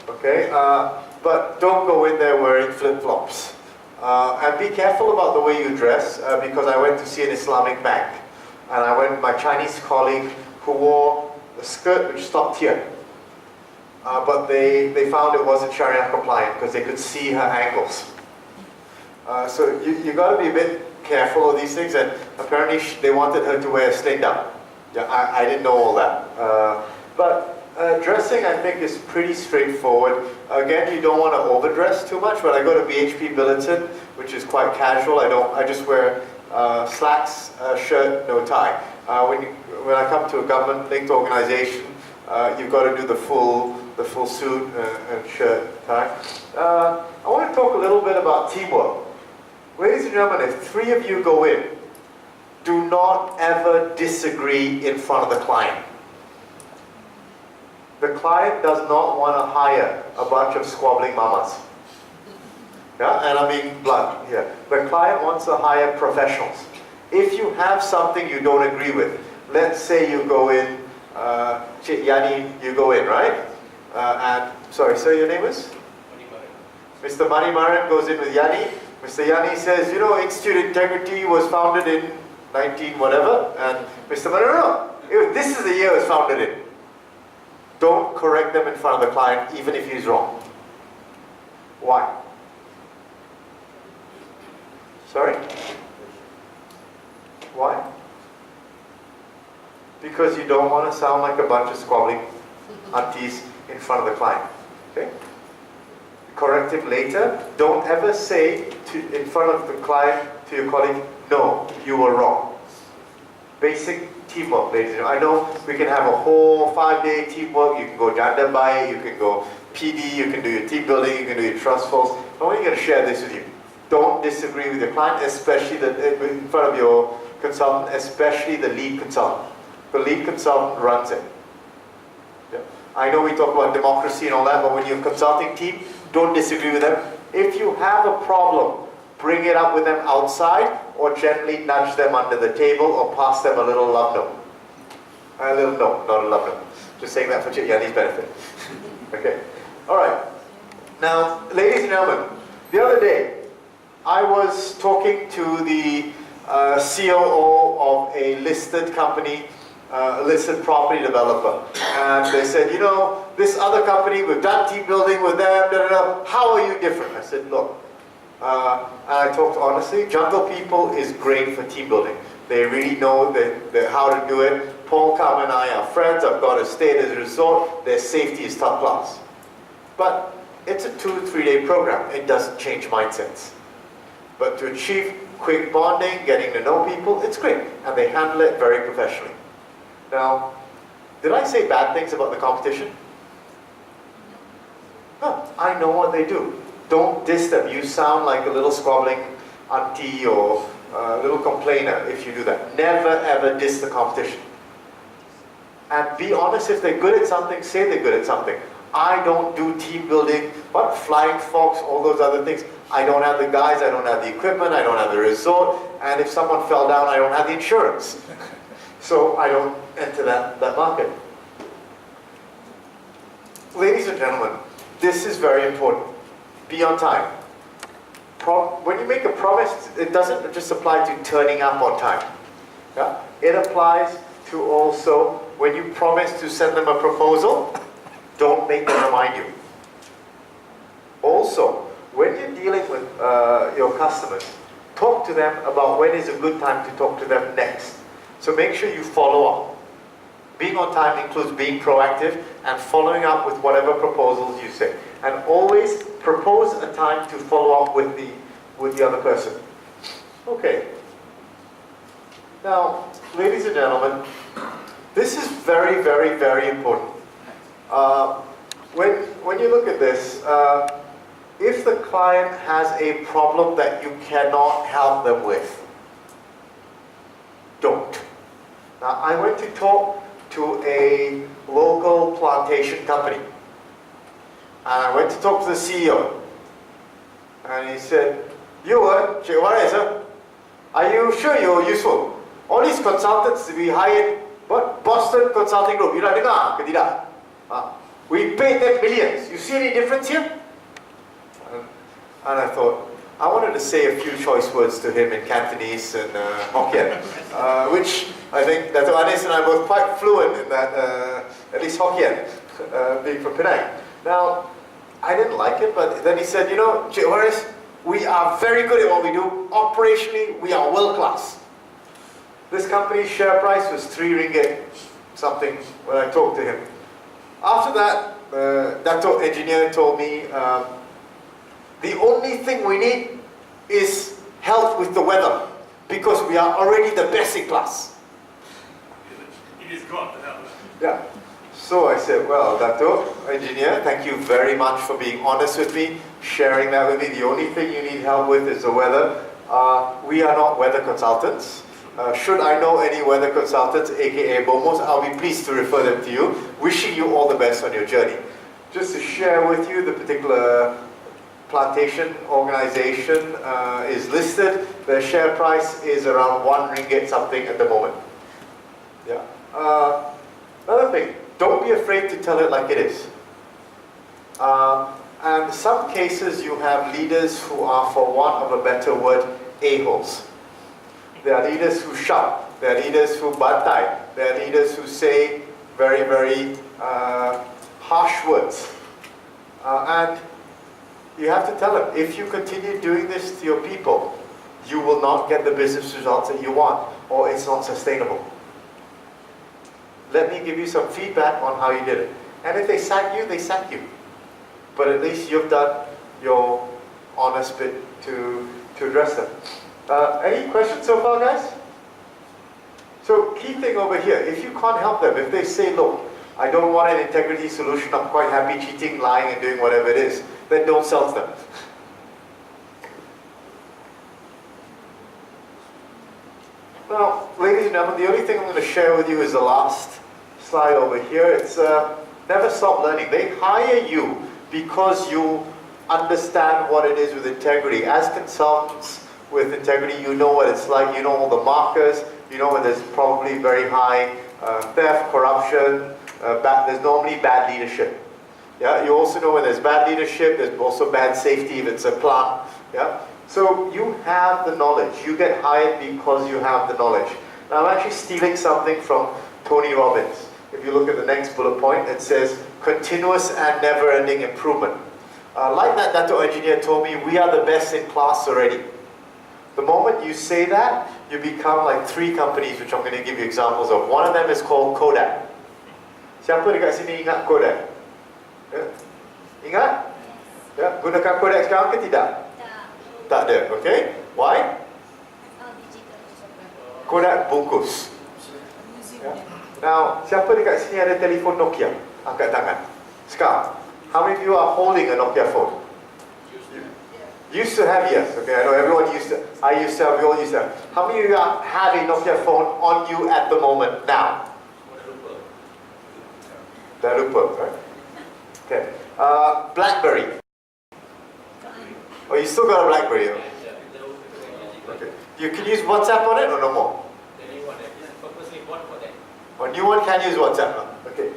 okay? But don't go in there wearing flip-flops. And be careful about the way you dress, because I went to see an Islamic bank, and I went with my Chinese colleague who wore a skirt which stopped here. But they found it wasn't Sharia compliant because they could see her ankles. So you got to be a bit careful of these things, and apparently they wanted her to wear a sling down. Yeah, I didn't know all that. But dressing, I think, is pretty straightforward. Again, you don't want to overdress too much, but I go to BHP Billiton, which is quite casual. I just wear slacks, shirt, no tie. When I come to a government-linked organization, you've got to do the full suit and shirt, tie. I want to talk a little bit about teamwork. Ladies and gentlemen, if 3 of you go in, do not ever disagree in front of the client. The client does not want to hire a bunch of squabbling mamas. Yeah, and I'm being blunt here. The client wants to hire professionals. If you have something you don't agree with, let's say you go in, Yani, you go in, right? Sorry, sir, your name is? Mr. Mani Maran goes in with Yani. Mr. Yani says, you know, Institute Integrity was founded in 19 whatever, and Mr. Manu, no, this is the year it was founded in. Don't correct them in front of the client, even if he's wrong. Why? Sorry? Why? Because you don't want to sound like a bunch of squabbling aunties in front of the client. Okay? Corrective later. Don't ever say in front of the client to your colleague, no, you were wrong. Basic teamwork, ladies and gentlemen. I know we can have a whole 5-day teamwork. You can go Janda Bai, you can go PD, you can do your team building, you can do your trust falls. I'm only going to share this with you. Don't disagree with your client, especially in front of your consultant, especially the lead consultant. The lead consultant runs it. Yeah. I know we talk about democracy and all that, but when you're a consulting team, don't disagree with them. If you have a problem, bring it up with them outside, or gently nudge them under the table, or pass them a little love note. A little note, not a love note. Just saying that for Yani's benefit. Okay. All right. Now, ladies and gentlemen, the other day, I was talking to the COO of a listed company, a listed property developer. And they said, you know, this other company, we've done team building with them, how are you different? I said, look, and I talked honestly, Jungle People is great for team building. They really know how to do it. Paul, Carmen, and I are friends. I've got a stay at a resort. Their safety is top class. But it's a 2 to 3 day program. It doesn't change mindsets. But to achieve quick bonding, getting to know people, it's great. And they handle it very professionally. Now, did I say bad things about the competition? No, I know what they do. Don't diss them. You sound like a little squabbling auntie or a little complainer if you do that. Never ever diss the competition. And be honest, if they're good at something, say they're good at something. I don't do team building, but flying fox, all those other things. I don't have the guys, I don't have the equipment, I don't have the resort, and if someone fell down, I don't have the insurance. So I don't enter that market. Ladies and gentlemen, this is very important. Be on time. When you make a promise, it doesn't just apply to turning up on time. Yeah? It applies to also when you promise to send them a proposal, don't make them remind you. Also, when you're dealing with your customers, talk to them about when is a good time to talk to them next. So make sure you follow up. Being on time includes being proactive and following up with whatever proposals you say. And always propose a time to follow up with the other person. Okay. Now, ladies and gentlemen, this is very, very, very important. When you look at this, if the client has a problem that you cannot help them with, don't. Now, I went to talk to a local plantation company. And I went to talk to the CEO. And he said, you were, En Juarez, are you sure you're useful? All these consultants we hired, what? Boston Consulting Group. You dengar ke tidak? We paid them millions. You see any difference here? And I thought, I wanted to say a few choice words to him in Cantonese and Hokkien, which I think that Anis and I are both quite fluent in that, at least Hokkien, being from Penang. Now, I didn't like it, but then he said, you know, En Juarez, we are very good at what we do. Operationally, we are world class. This company's share price was 3 ringgit something when I talked to him. After that, that engineer told me, the only thing we need is help with the weather, because we are already the best in class.
It is God to help.
Yeah. So I said, well, Dato, engineer, thank you very much for being honest with me, sharing that with me. The only thing you need help with is the weather. We are not weather consultants. Should I know any weather consultants, aka BOMOs, I'll be pleased to refer them to you. Wishing you all the best on your journey. Just to share with you, the particular plantation organization is listed. Their share price is around 1 ringgit something at the moment. Yeah. Another thing, don't be afraid to tell it like it is. And in some cases you have leaders who are, for want of a better word, a-holes. There are leaders who shout. There are leaders who bantai. There are leaders who say very, very harsh words. And you have to tell them, if you continue doing this to your people, you will not get the business results that you want, or it's not sustainable. Let me give you some feedback on how you did it. And if they sack you, they sack you. But at least you've done your honest bit to address them. Any questions so far, guys? So, key thing over here, if you can't help them, if they say, look, I don't want an integrity solution, I'm quite happy cheating, lying, and doing whatever it is, then don't sell to them. Now, ladies and gentlemen, the only thing I'm going to share with you is the last slide over here. It's never stop learning. They hire you because you understand what it is with integrity. As consultants with integrity, you know what it's like, you know all the markers, you know when there's probably very high theft, corruption, there's normally bad leadership. Yeah, you also know when there's bad leadership, there's also bad safety if it's a plant. Yeah, so you have the knowledge. You get hired because you have the knowledge. Now I'm actually stealing something from Tony Robbins. If you look at the next bullet point, it says continuous and never-ending improvement. Like that Dato engineer told me, we are the best in class already. The moment you say that, you become like 3 companies, which I'm going to give you examples of. One of them is called Kodak. Siapa dekat sini ingat Kodak? Ya? Ingat? Ya? Gunakan Kodak sekarang ke tidak? Tak ada, okay? Why? Kodak bungkus. Ya? Now, siapa dekat sini ada telefon Nokia? Angkat tangan. Sekarang, how many of you are holding a Nokia phone? Used to have, yes. Okay, I know everyone used to. I used to have, we all used to have. How many of you have a Nokia phone on you at the moment now? Dah lupa, right? Okay. BlackBerry. Oh, you still got a BlackBerry? Okay. You can use WhatsApp on it or no more? A new one can use WhatsApp now. Okay.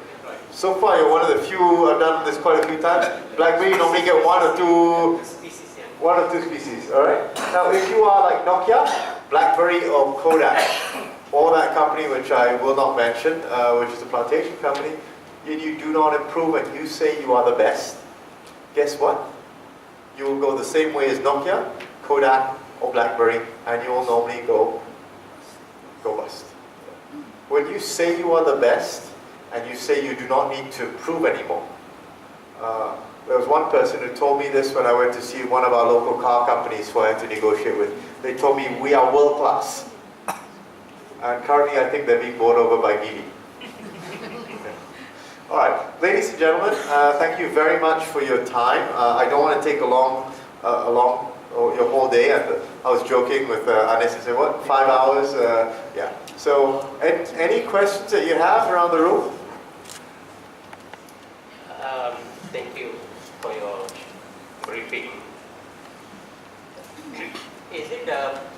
So far, you're one of the few. I've done this quite a few times. BlackBerry, you normally get one or two species. All right. Now, if you are like Nokia, BlackBerry, or Kodak, or that company which I will not mention, which is a plantation company, and you do not improve and you say you are the best, guess what? You will go the same way as Nokia, Kodak, or BlackBerry, and you will normally go bust. When you say you are the best, and you say you do not need to prove anymore. There was one person who told me this when I went to see one of our local car companies who I had to negotiate with. They told me, we are world class. And currently I think they're being bought over by Geely. All right, ladies and gentlemen, thank you very much for your time. I don't want to take your whole day. I was joking with Anis and said, what, 5 hours? Yeah. So, any questions that you have around the room?
Thank you for your briefing. Is it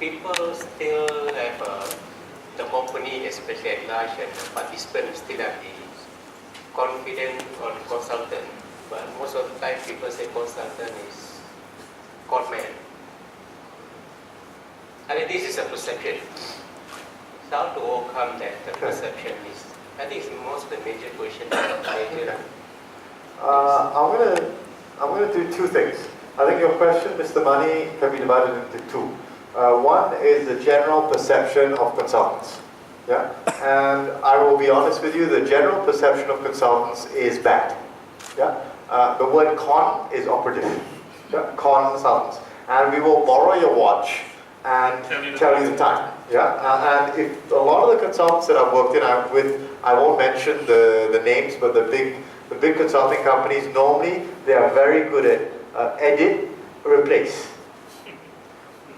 people still have the company, especially at large, and the participants still have the confidence on consultant? But most of the time, people say consultant is conman. I mean, this is a perception. So how to overcome that? The perception is, I think, it's most the major question.
I'm going to do 2 things. I think your question, Mr. Mani, can be divided into 2. One is the general perception of consultants. Yeah? And I will be honest with you, the general perception of consultants is bad. Yeah? The word con is operative. Yeah? Consultants. And we will borrow your watch and tell you the time. Yeah? And if a lot of the consultants that I've worked with, I won't mention the names, but the big consulting companies, normally they are very good at edit, replace.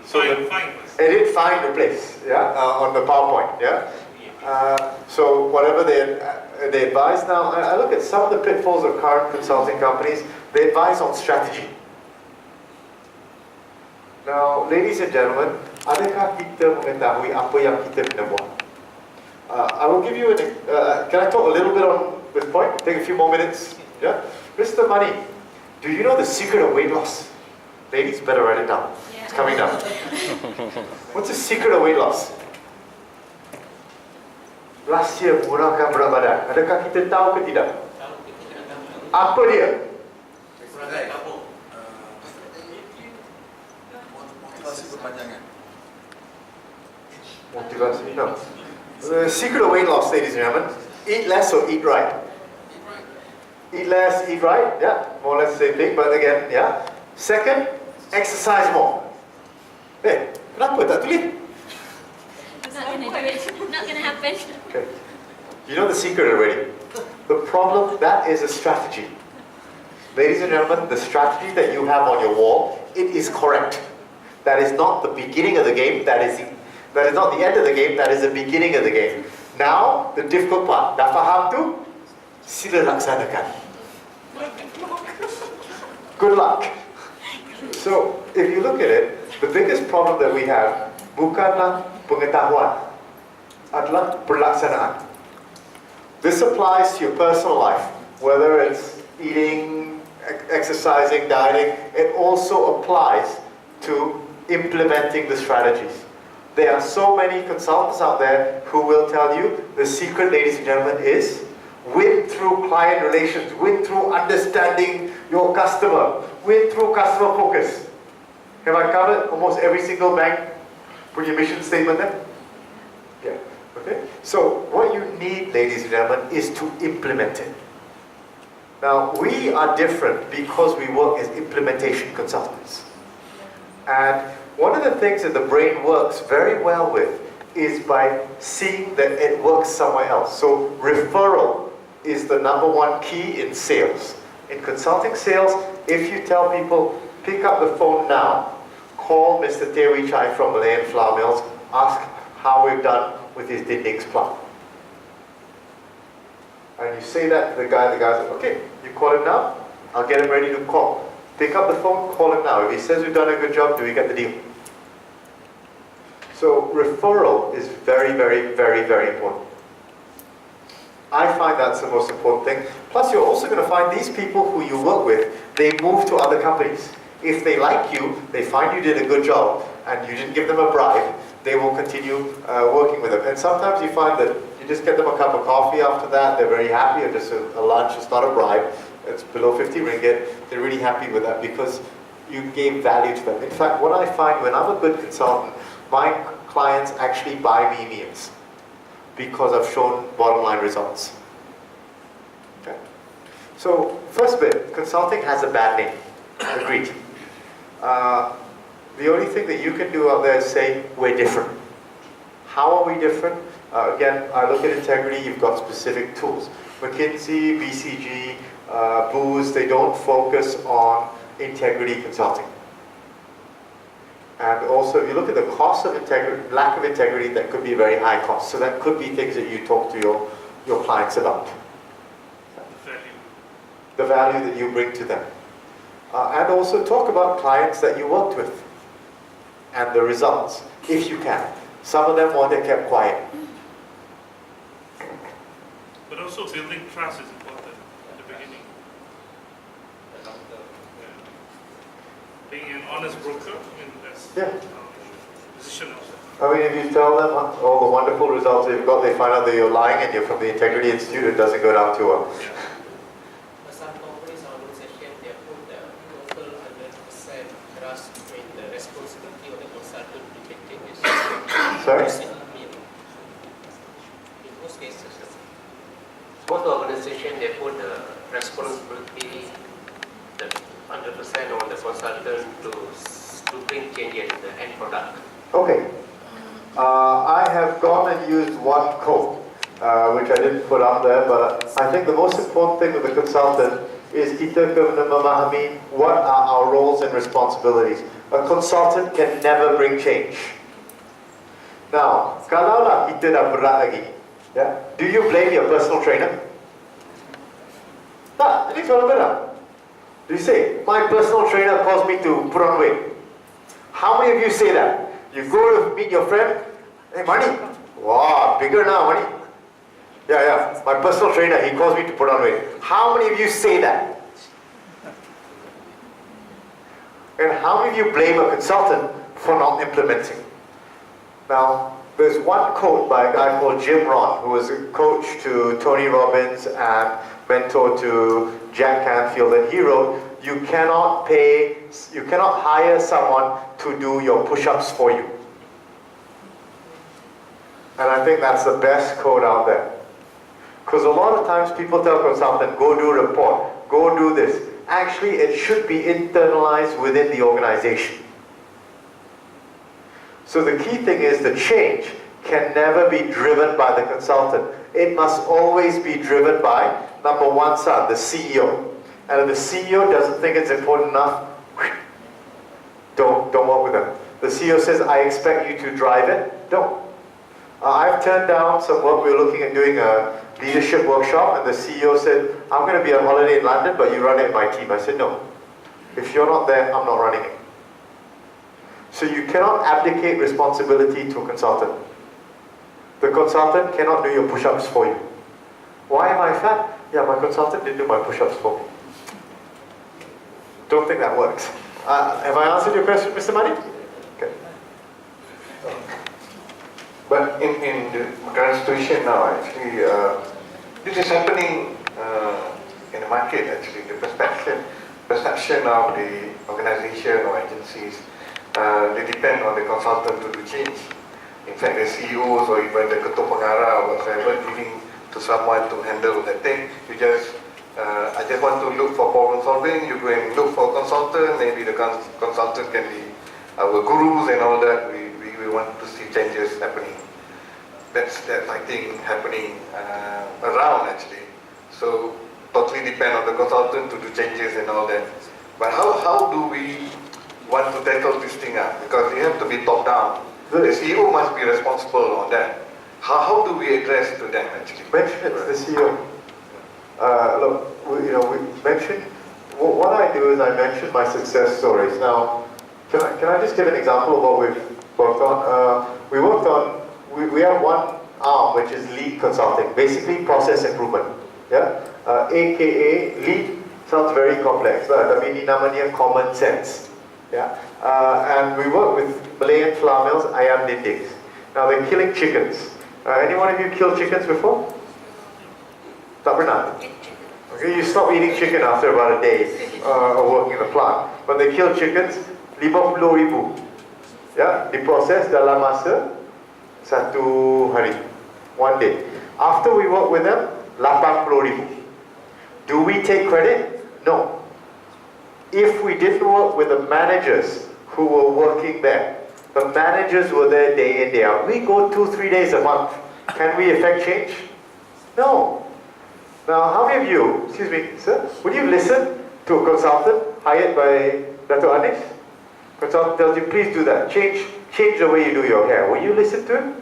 So edit, find, replace. Yeah, on the PowerPoint. Yeah. So whatever they advise now, I look at some of the pitfalls of current consulting companies. They advise on strategy. Now, ladies and gentlemen, adakah kita mengetahui apa yang kita kena buat? I will give you can I talk a little bit on this point? Take a few more minutes. Yeah, Mr. Mani, Do you know the secret of weight loss? Ladies, better write it down. It's coming down. What's the secret of weight loss? Rahsia murahkan berat badan. Adakah kita tahu ke tidak? Apa dia?
Motivasi berpanjangan.
Motivasi. No. The secret of weight loss, ladies and gentlemen, eat less or eat right. Eat less, eat right. Yeah, more or less the same thing. But again, yeah. Second, exercise more. Hey, kenapa tak tulis?
Not gonna do it. Not gonna happen.
Okay. You know the secret already. The problem, that is a strategy. Ladies and gentlemen, the strategy that you have on your wall, it is correct. That is not the beginning of the game, that is not the end of the game, that is the beginning of the game. Now, the difficult part. Dah faham tu? Sila laksanakan. Good luck. So, if you look at it, the biggest problem that we have bukanlah pengetahuan, adalah pelaksanaan. This applies to your personal life, whether it's eating, exercising, dieting. It also applies to implementing the strategies. There are so many consultants out there who will tell you the secret, ladies and gentlemen, is win through client relations, win through understanding your customer, win through customer focus. Have I covered almost every single bank punya mission statement there? Yeah. Okay? So what you need, ladies and gentlemen, is to implement it. Now, we are different because we work as implementation consultants. And one of the things that the brain works very well with is by seeing that it works somewhere else. So referral is the number one key in sales. In consulting sales, if you tell people, pick up the phone now, call Mr. Tewi Chai from Malayan Flour Mills, ask how we've done with his dindings plum. And you say that to the guy's like, okay, you call him now, I'll get him ready to call. Pick up the phone, call him now. If he says we've done a good job, do we get the deal? So referral is very, very, very, very important. I find that's the most important thing. Plus, you're also going to find these people who you work with, they move to other companies. If they like you, they find you did a good job, and you didn't give them a bribe, they will continue working with them. And sometimes you find that you just get them a cup of coffee after that, they're very happy, or just a lunch, it's not a bribe, it's below 50 ringgit, they're really happy with that because you gave value to them. In fact, what I find when I'm a good consultant, my clients actually buy me meals because I've shown bottom line results. Okay. So, first bit, consulting has a bad name. Agreed. The only thing that you can do out there is say, we're different. How are we different? Again, I look at integrity, you've got specific tools. McKinsey, BCG, Booz, they don't focus on integrity consulting. And also, if you look at the cost of integrity, lack of integrity, that could be a very high cost. So that could be things that you talk to your clients about. The value that you bring to them. And also talk about clients that you worked with and the results, if you can. Some of them want it kept quiet.
But also building trust is important at the beginning. Being an honest broker, I mean, that's position also.
I mean, if you tell them all the wonderful results they've got, they find out that you're lying and you're from the Integrity Institute, it doesn't go down too well.
Yeah.
Some companies on session, they put the total 100% trust in the responsibility of the consultant to maintain this.
Sorry?
In most cases, most organizations, they put the responsibility, the 100% on the consultant to bring changes in the end product.
Okay. I have gone and used one code, which I didn't put up there, but I think the most important thing with the consultant is kita kena memahami what are our roles and responsibilities. A consultant can never bring change. Now, kalaulah kita dah berat lagi, yeah, do you blame your personal trainer? Tak, ini soalan benar. Do you say, my personal trainer caused me to put on weight? How many of you say that? You go to meet your friend, hey, Mani, wow, bigger now, Mani. Yeah, my personal trainer, he caused me to put on weight. How many of you say that? And how many of you blame a consultant for not implementing? Now, there's one quote by a guy called Jim Rohn, who was a coach to Tony Robbins and mentor to Jack Canfield, and he wrote, you cannot hire someone to do your push-ups for you. And I think that's the best quote out there. Because a lot of times people tell consultant, go do a report, go do this. Actually, it should be internalized within the organization. So the key thing is the change can never be driven by the consultant. It must always be driven by, number one son, the CEO. And if the CEO doesn't think it's important enough, don't work with them. The CEO says, I expect you to drive it, don't. I've turned down some work. We were looking at doing a leadership workshop, and the CEO said, I'm going to be on holiday in London, but you run it in my team. I said, no. If you're not there, I'm not running it. So you cannot abdicate responsibility to a consultant. The consultant cannot do your push-ups for you. Why am I fat? Yeah, my consultant didn't do my push-ups for me. Don't think that works. Have I answered your question, Mr. Mani? Okay.
But in the current situation now, actually, this is happening in the market. Actually, the perception of the organization or agencies, they depend on the consultant to do change. In fact, the CEOs or even the ketua pengarah or whatever, giving to someone to handle that thing, you just, I just want to look for problem solving. You go and look for a consultant. Maybe the consultant can be our gurus and all that. We want to see changes happening. That's I think happening around actually. So totally depend on the consultant to do changes and all that. But how do we want to tackle this thing up? Because we have to be top down. The CEO must be responsible on that. How do we address to them actually?
Mention it to the CEO. Look, we mention. What I do is I mention my success stories. Now, can I just give an example of what we've worked on? We have one arm which is lead consulting, basically process improvement. Yeah, AKA lead sounds very complex, but I mean namanya common sense. Yeah, and we work with Malayan flour mills, ayam dindings. Now they're killing chickens. Any one of you killed chickens before? Tak pernah. Okay, you stop eating chicken after about a day of working in the plant. But they kill chickens, 50,000. Ya, diproses dalam masa 1 hari, 1 day. After we work with them, 80,000. Do we take credit? No. If we didn't work with the managers who were working there, the managers were there day in, day out. We go 2-3 days a month. Can we affect change? No. Now, how many of you, excuse me, sir, would you listen to a consultant hired by Dato' Anis? Consultant tells you, please do that. Change the way you do your hair. Will you listen to him?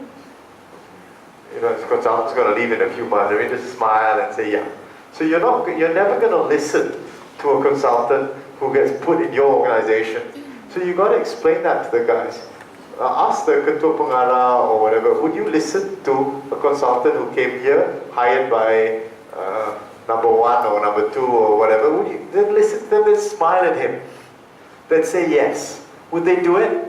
You know, the consultant's going to leave in a few months. I mean, just smile and say, yeah. So you're never going to listen to a consultant who gets put in your organization. So you got to explain that to the guys. Ask the ketua pengarah or whatever, would you listen to a consultant who came here, hired by number 1 or number 2 or whatever? Would you then listen to them and smile at him? Then say yes. Would they do it?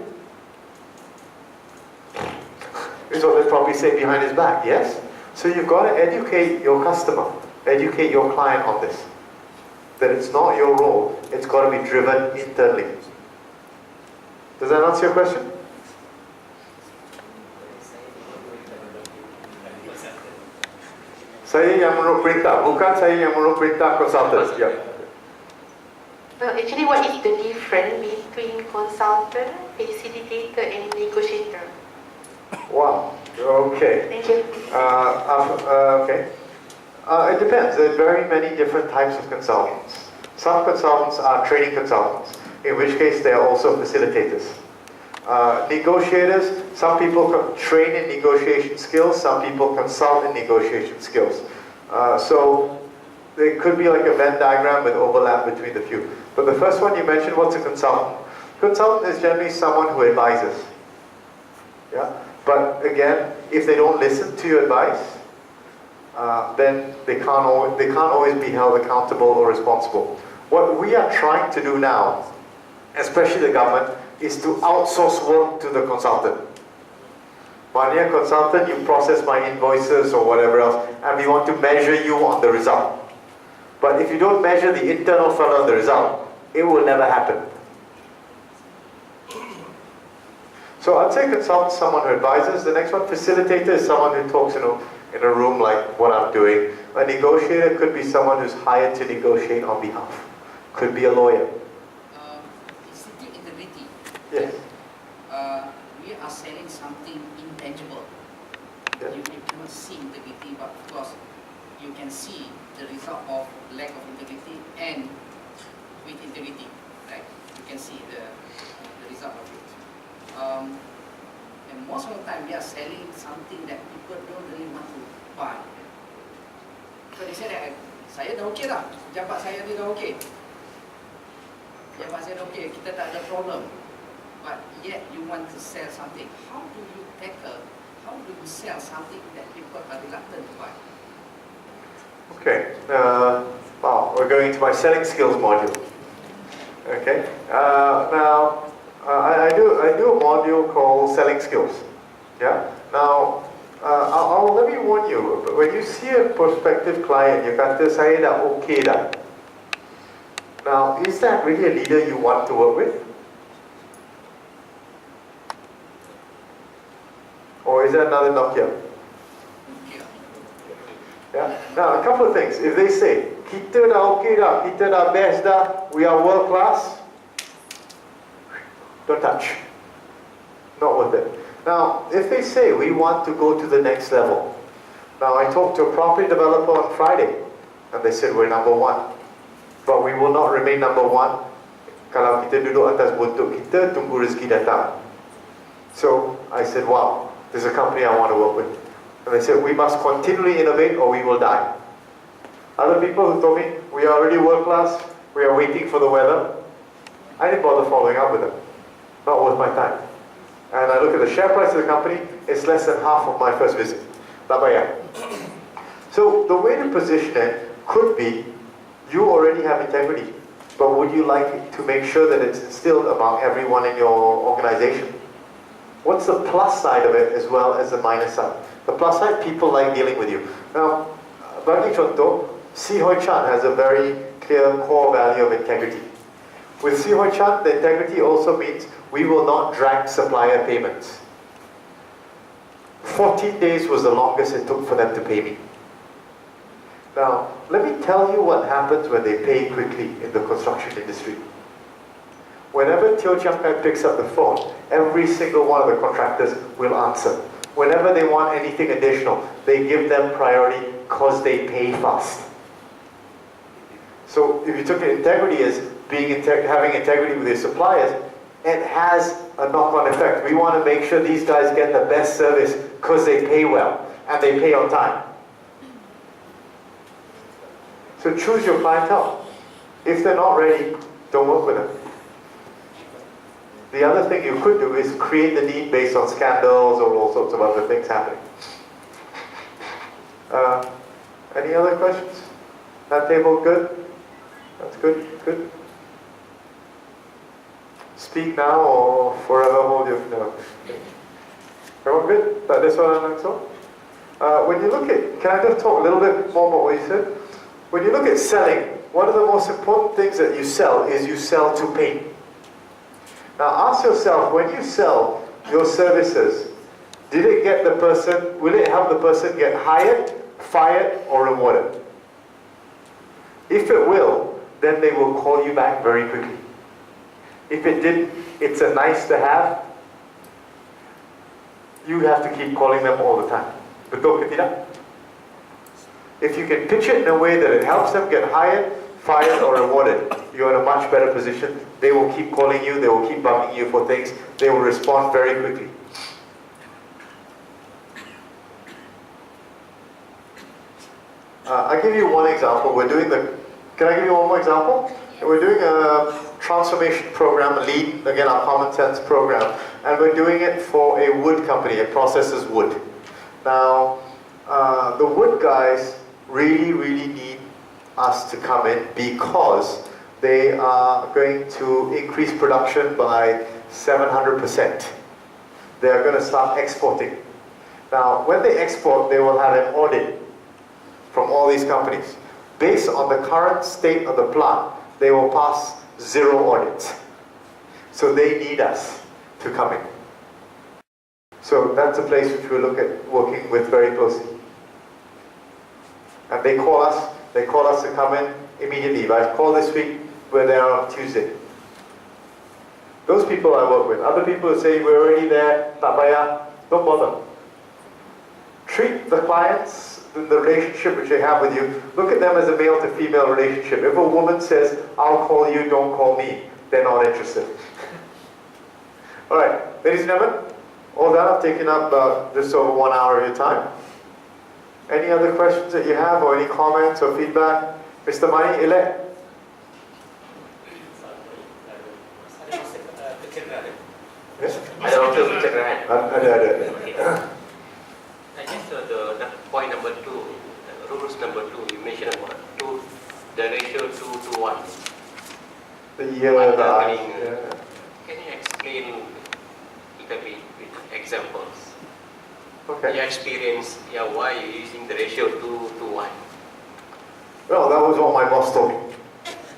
Is what they'd probably say behind his back, yes? So you've got to educate your customer, educate your client on this. That it's not your role, it's got to be driven internally. Does that answer your question? Saya yang menurut perintah, bukan saya yang menurut perintah consultants. Yeah.
Actually, what is the difference between consultant, facilitator, and negotiator?
Wow. Okay.
Thank you.
Okay. It depends. There are very many different types of consultants. Some consultants are training consultants, in which case they are also facilitators. Negotiators, some people train in negotiation skills, some people consult in negotiation skills. So there could be like a Venn diagram with overlap between the few. But the first one you mentioned, what's a consultant? Consultant is generally someone who advises. Yeah? But again, if they don't listen to your advice, then they can't always be held accountable or responsible. What we are trying to do now especially the government, is to outsource work to the consultant. Mania consultant, you process my invoices or whatever else, and we want to measure you on the result. But if you don't measure the internal fellow on the result, it will never happen. So I'd say consultant is someone who advises. The next one, facilitator, is someone who talks in a room like what I'm doing. A negotiator could be someone who's hired to negotiate on behalf. Could be a lawyer.
City integrity.
Yes.
We are selling something intangible.
Yeah.
You cannot see integrity, but of course you can see the result of lack of integrity and with integrity. Right? You can see the result of it. And most of the time we are selling something that people don't really want to buy. So they say that saya dah okey dah, jabat saya ni dah okey. Jabat saya dah okey, kita tak ada problem. But yet you want to sell something. How do you sell something that people are reluctant to buy?
Okay. Wow, we're going to my selling skills module. Okay. Now. I do a module called Selling Skills. Yeah. Now, let me warn you. When you see a prospective client, you kata saya dah okay dah. Now, is that really a leader you want to work with? Or is that another Nokia? Yeah. Now, a couple of things. If they say kita dah okay dah, kita dah best dah, we are world class. Don't touch. Not worth it. Now, if they say we want to go to the next level. Now, I talked to a property developer on Friday, and they said we're number one. But we will not remain number one kalau kita duduk atas buntut kita, tunggu rezeki datang. So, I said, wow, this is a company I want to work with. And they said, we must continually innovate or we will die. Other people who told me, we are already world class, we are waiting for the weather. I didn't bother following up with them. Not worth my time. And I look at the share price of the company, it's less than half of my first visit. Tak payah. So the way to position it could be, you already have integrity, but would you like to make sure that it's instilled among everyone in your organization? What's the plus side of it as well as the minus side? The plus side, people like dealing with you. Now, bagi contoh, Si Hoi Chan has a very clear core value of integrity. With Si Hoi Chan, the integrity also means we will not drag supplier payments. 14 days was the longest it took for them to pay me. Now, let me tell you what happens when they pay quickly in the construction industry. Whenever Teo Chiang Kai picks up the phone, every single one of the contractors will answer. Whenever they want anything additional, they give them priority because they pay fast. So if you took integrity as having integrity with your suppliers, it has a knock-on effect. We want to make sure these guys get the best service because they pay well and they pay on time. So choose your clientele. If they're not ready, don't work with them. The other thing you could do is create the need based on scandals or all sorts of other things happening. Any other questions? That table good? That's good? Good? Speak now or forever hold your no. Everyone good? Tak ada soalan langsung? When you look at, can I just talk a little bit more about what you said? When you look at selling, one of the most important things that you sell is you sell to pay. Now ask yourself, when you sell your services, will it help the person get hired, fired, or rewarded? If it will, then they will call you back very quickly. If it didn't, it's a nice to have. You have to keep calling them all the time. Betul ke tidak? If you can pitch it in a way that it helps them get hired, fired, or rewarded, you're in a much better position. They will keep calling you, they will keep bugging you for things, they will respond very quickly. I'll give you one example. Can I give you one more example? We're doing a transformation program, LEAD, again our common sense program, and we're doing it for a wood company, it processes wood. Now, the wood guys really need us to come in because they are going to increase production by 700%. They are going to start exporting. Now, when they export, they will have an audit from all these companies. Based on the current state of the plant, they will pass 0 audits. So they need us to come in. So that's a place which we look at working with very closely. And they call us to come in immediately. If I call this week, we're there on Tuesday. Those people I work with. Other people who say, we're already there, tak payah, don't bother. Treat the clients, the relationship which they have with you, look at them as a male to female relationship. If a woman says, I'll call you, don't call me, they're not interested. Alright, ladies and gentlemen, all that I've taken up just over 1 hour of your time. Any other questions that you have, or any comments or feedback? Mr. Mani, elect. Yes?
Ada waktu pencerahan.
Ada.
I guess the point number 2, rules number 2, you mentioned about the ratio 2 to 1. Can you explain a little bit with examples?
Okay.
Your experience, why you're using the ratio 2 to 1?
Well, that was what my boss told me.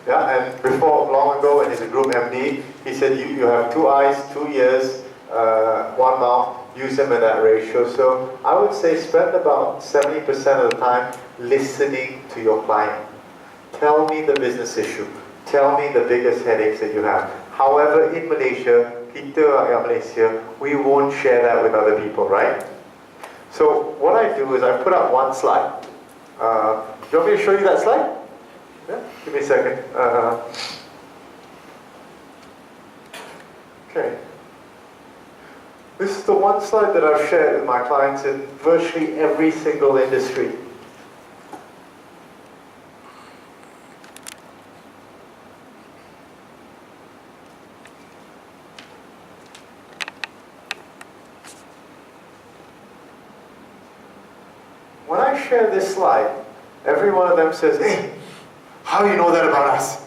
Yeah, and before, long ago, when he's a group MD, he said you have 2 eyes, 2 ears, 1 mouth, use them in that ratio. So I would say spend about 70% of the time listening to your client. Tell me the business issue. Tell me the biggest headaches that you have. However, in Malaysia, we won't share that with other people, right? So what I do is I put up 1 slide. Do you want me to show you that slide? Yeah? Give me a second. Okay. This is the 1 slide that I've shared with my clients in virtually every single industry. When I share this slide, every one of them says, hey, how do you know that about us?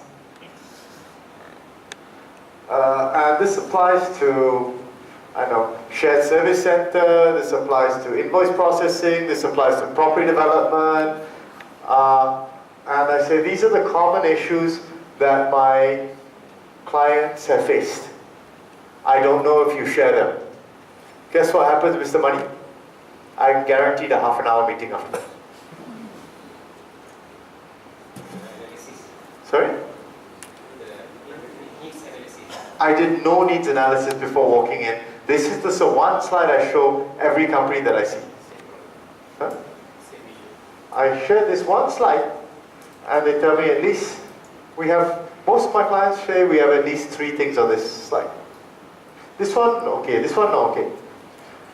And this applies to, shared service center, this applies to invoice processing, this applies to property development. And I say, these are the common issues that my clients have faced. I don't know if you share them. Guess what happens, Mr. Money? I'm guaranteed a half-an-hour meeting after that. Sorry? I did no needs analysis before walking in. This is the 1 slide I show every company that I see. Huh? I share this 1 slide and they tell me at least most of my clients say we have at least 3 things on this slide. This one, okay, this one, okay.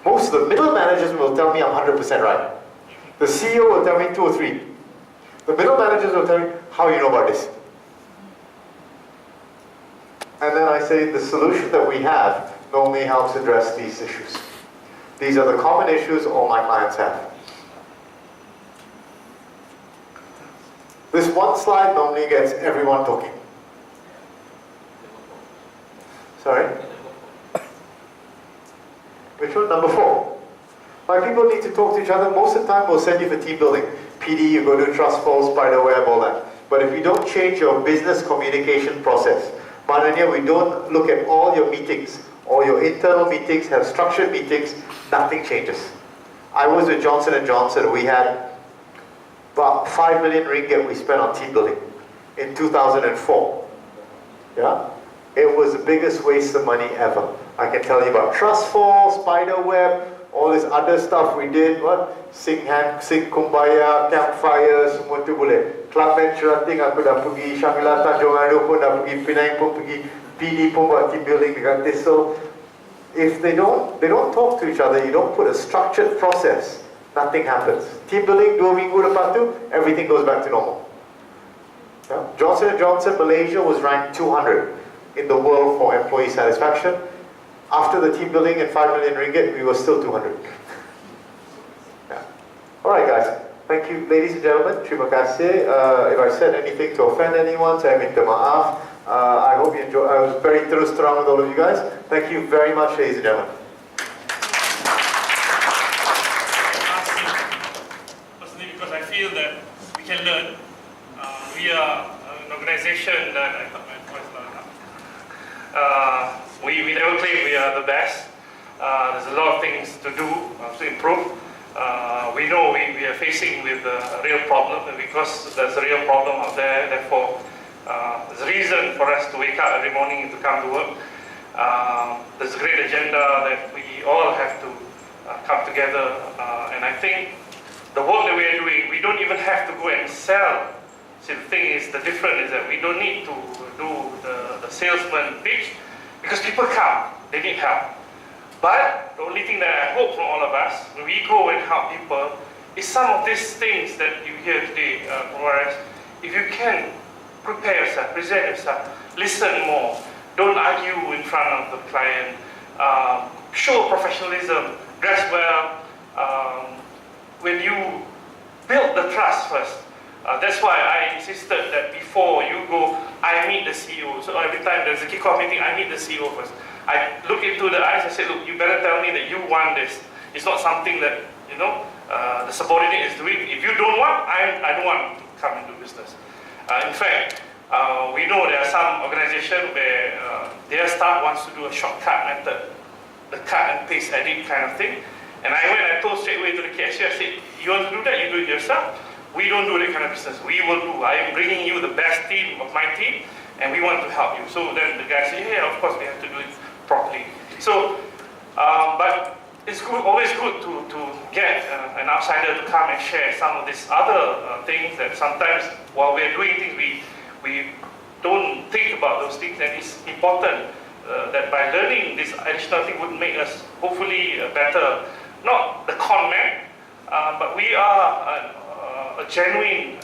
Most of the middle managers will tell me I'm 100% right. The CEO will tell me 2 or 3. The middle managers will tell me, how you know about this? And then I say the solution that we have normally helps address these issues. These are the common issues all my clients have. This 1 slide normally gets everyone talking. Sorry? Which one? Number 4. My people need to talk to each other. Most of the time we'll send you for team building. PD, you go to trust falls, spider web, all that. But if you don't change your business communication process, Mananya, we don't look at all your meetings, all your internal meetings, have structured meetings, nothing changes. I was with Johnson & Johnson. We had about 5 million ringgit we spent on team building in 2004. Yeah? It was the biggest waste of money ever. I can tell you about trust fall, spider web, all this other stuff we did. What? Sing kumbaya, campfire, semua tu boleh. Club match rating aku dah pergi, Shangri-La Tanjung Aru pun dah pergi, Penang pun pergi, PD pun buat team building dekat this. So if they don't talk to each other, you don't put a structured process, nothing happens. Team building 2 minggu lepas tu, everything goes back to normal. Yeah? Johnson & Johnson Malaysia was ranked 200 in the world for employee satisfaction. After the team building and 5 million ringgit, we were still 200. Yeah. Alright guys, Thank you, ladies and gentlemen. Terima kasih. If I said anything to offend anyone, saya minta maaf. I hope you enjoy. I was very terus terang with all of you guys. Thank you very much, ladies and gentlemen.
Personally, because I feel that we can learn. We are an organization that I thought my voice loud enough. We never claim we are the best. There's a lot of things to do to improve. We know we are facing with a real problem, and because there's a real problem out there, therefore there's a reason for us to wake up every morning to come to work. There's a great agenda that we all have to come together, and I think the work that we are doing, we don't even have to go and sell. See, the thing is, the difference is that we don't need to do the salesman pitch, because people come, they need help. But the only thing that I hope from all of us, when we go and help people, is some of these things that you hear today, Juarez. If you can prepare yourself, present yourself, listen more, don't argue in front of the client, show professionalism, dress well. When you build the trust first, that's why I insisted that before you go, I meet the CEO. So every time there's a kickoff meeting, I meet the CEO first. I look into the eyes and say, look, you better tell me that you want this. It's not something that, the subordinate is doing. If you don't want, I don't want to come and do business. In fact, we know there are some organizations where their staff wants to do a shortcut method, the cut and paste edit kind of thing. And I went and told straight away to the cashier, I said, you want to do that, you do it yourself. We don't do that kind of business. We will do. I am bringing you the best team of my team, and we want to help you. So then the guy said, yeah, of course we have to do it properly. So, but it's always good to get an outsider to come and share some of these other things that sometimes while we're doing things, we don't think about those things, and it's important that by learning this additional thing would make us hopefully better, not the con man, but we are a genuine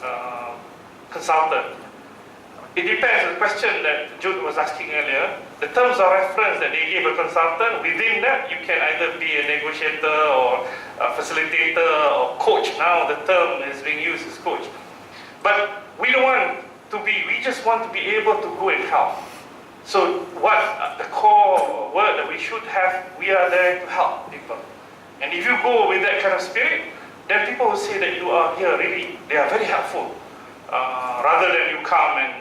consultant. It depends on the question that Jude was asking earlier. The terms of reference that they give a consultant, within that you can either be a negotiator or a facilitator or coach. Now the term is being used as coach. But we don't want to be, we just want to be able to go and help. So what the core word that we should have, we are there to help people. And if you go with that kind of spirit, then people will say that you are here really, they are very helpful. Rather than you come and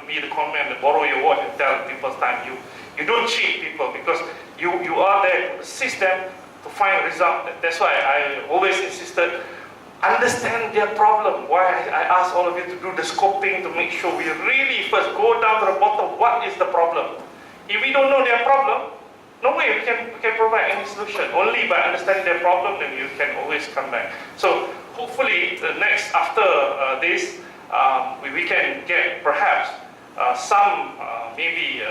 be the con man and borrow your watch and tell people's time. You don't cheat people, because you are there to assist them to find a result. That's why I always insisted, understand their problem. Why I ask all of you to do the scoping to make sure we really first go down to the bottom. What is the problem? If we don't know their problem, no way we can provide any solution. Only by understanding their problem, then you can always come back. So hopefully the next after this, we can get perhaps some maybe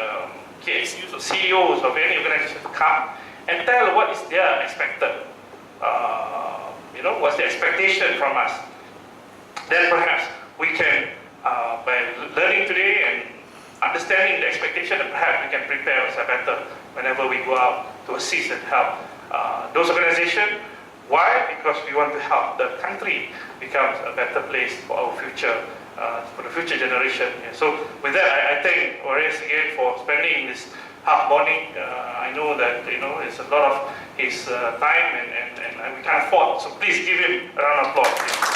CEOs of any organization to come and tell what is their expected, what's the expectation from us. Then perhaps we can, by learning today and understanding the expectation, perhaps we can prepare ourselves better whenever we go out to assist and help those organizations. Why? Because we want to help the country become a better place for our future, for the future generation. And so with that, I thank Juarez again for spending this half morning. I know that it's a lot of his time, and we can't afford. So please give him a round of applause.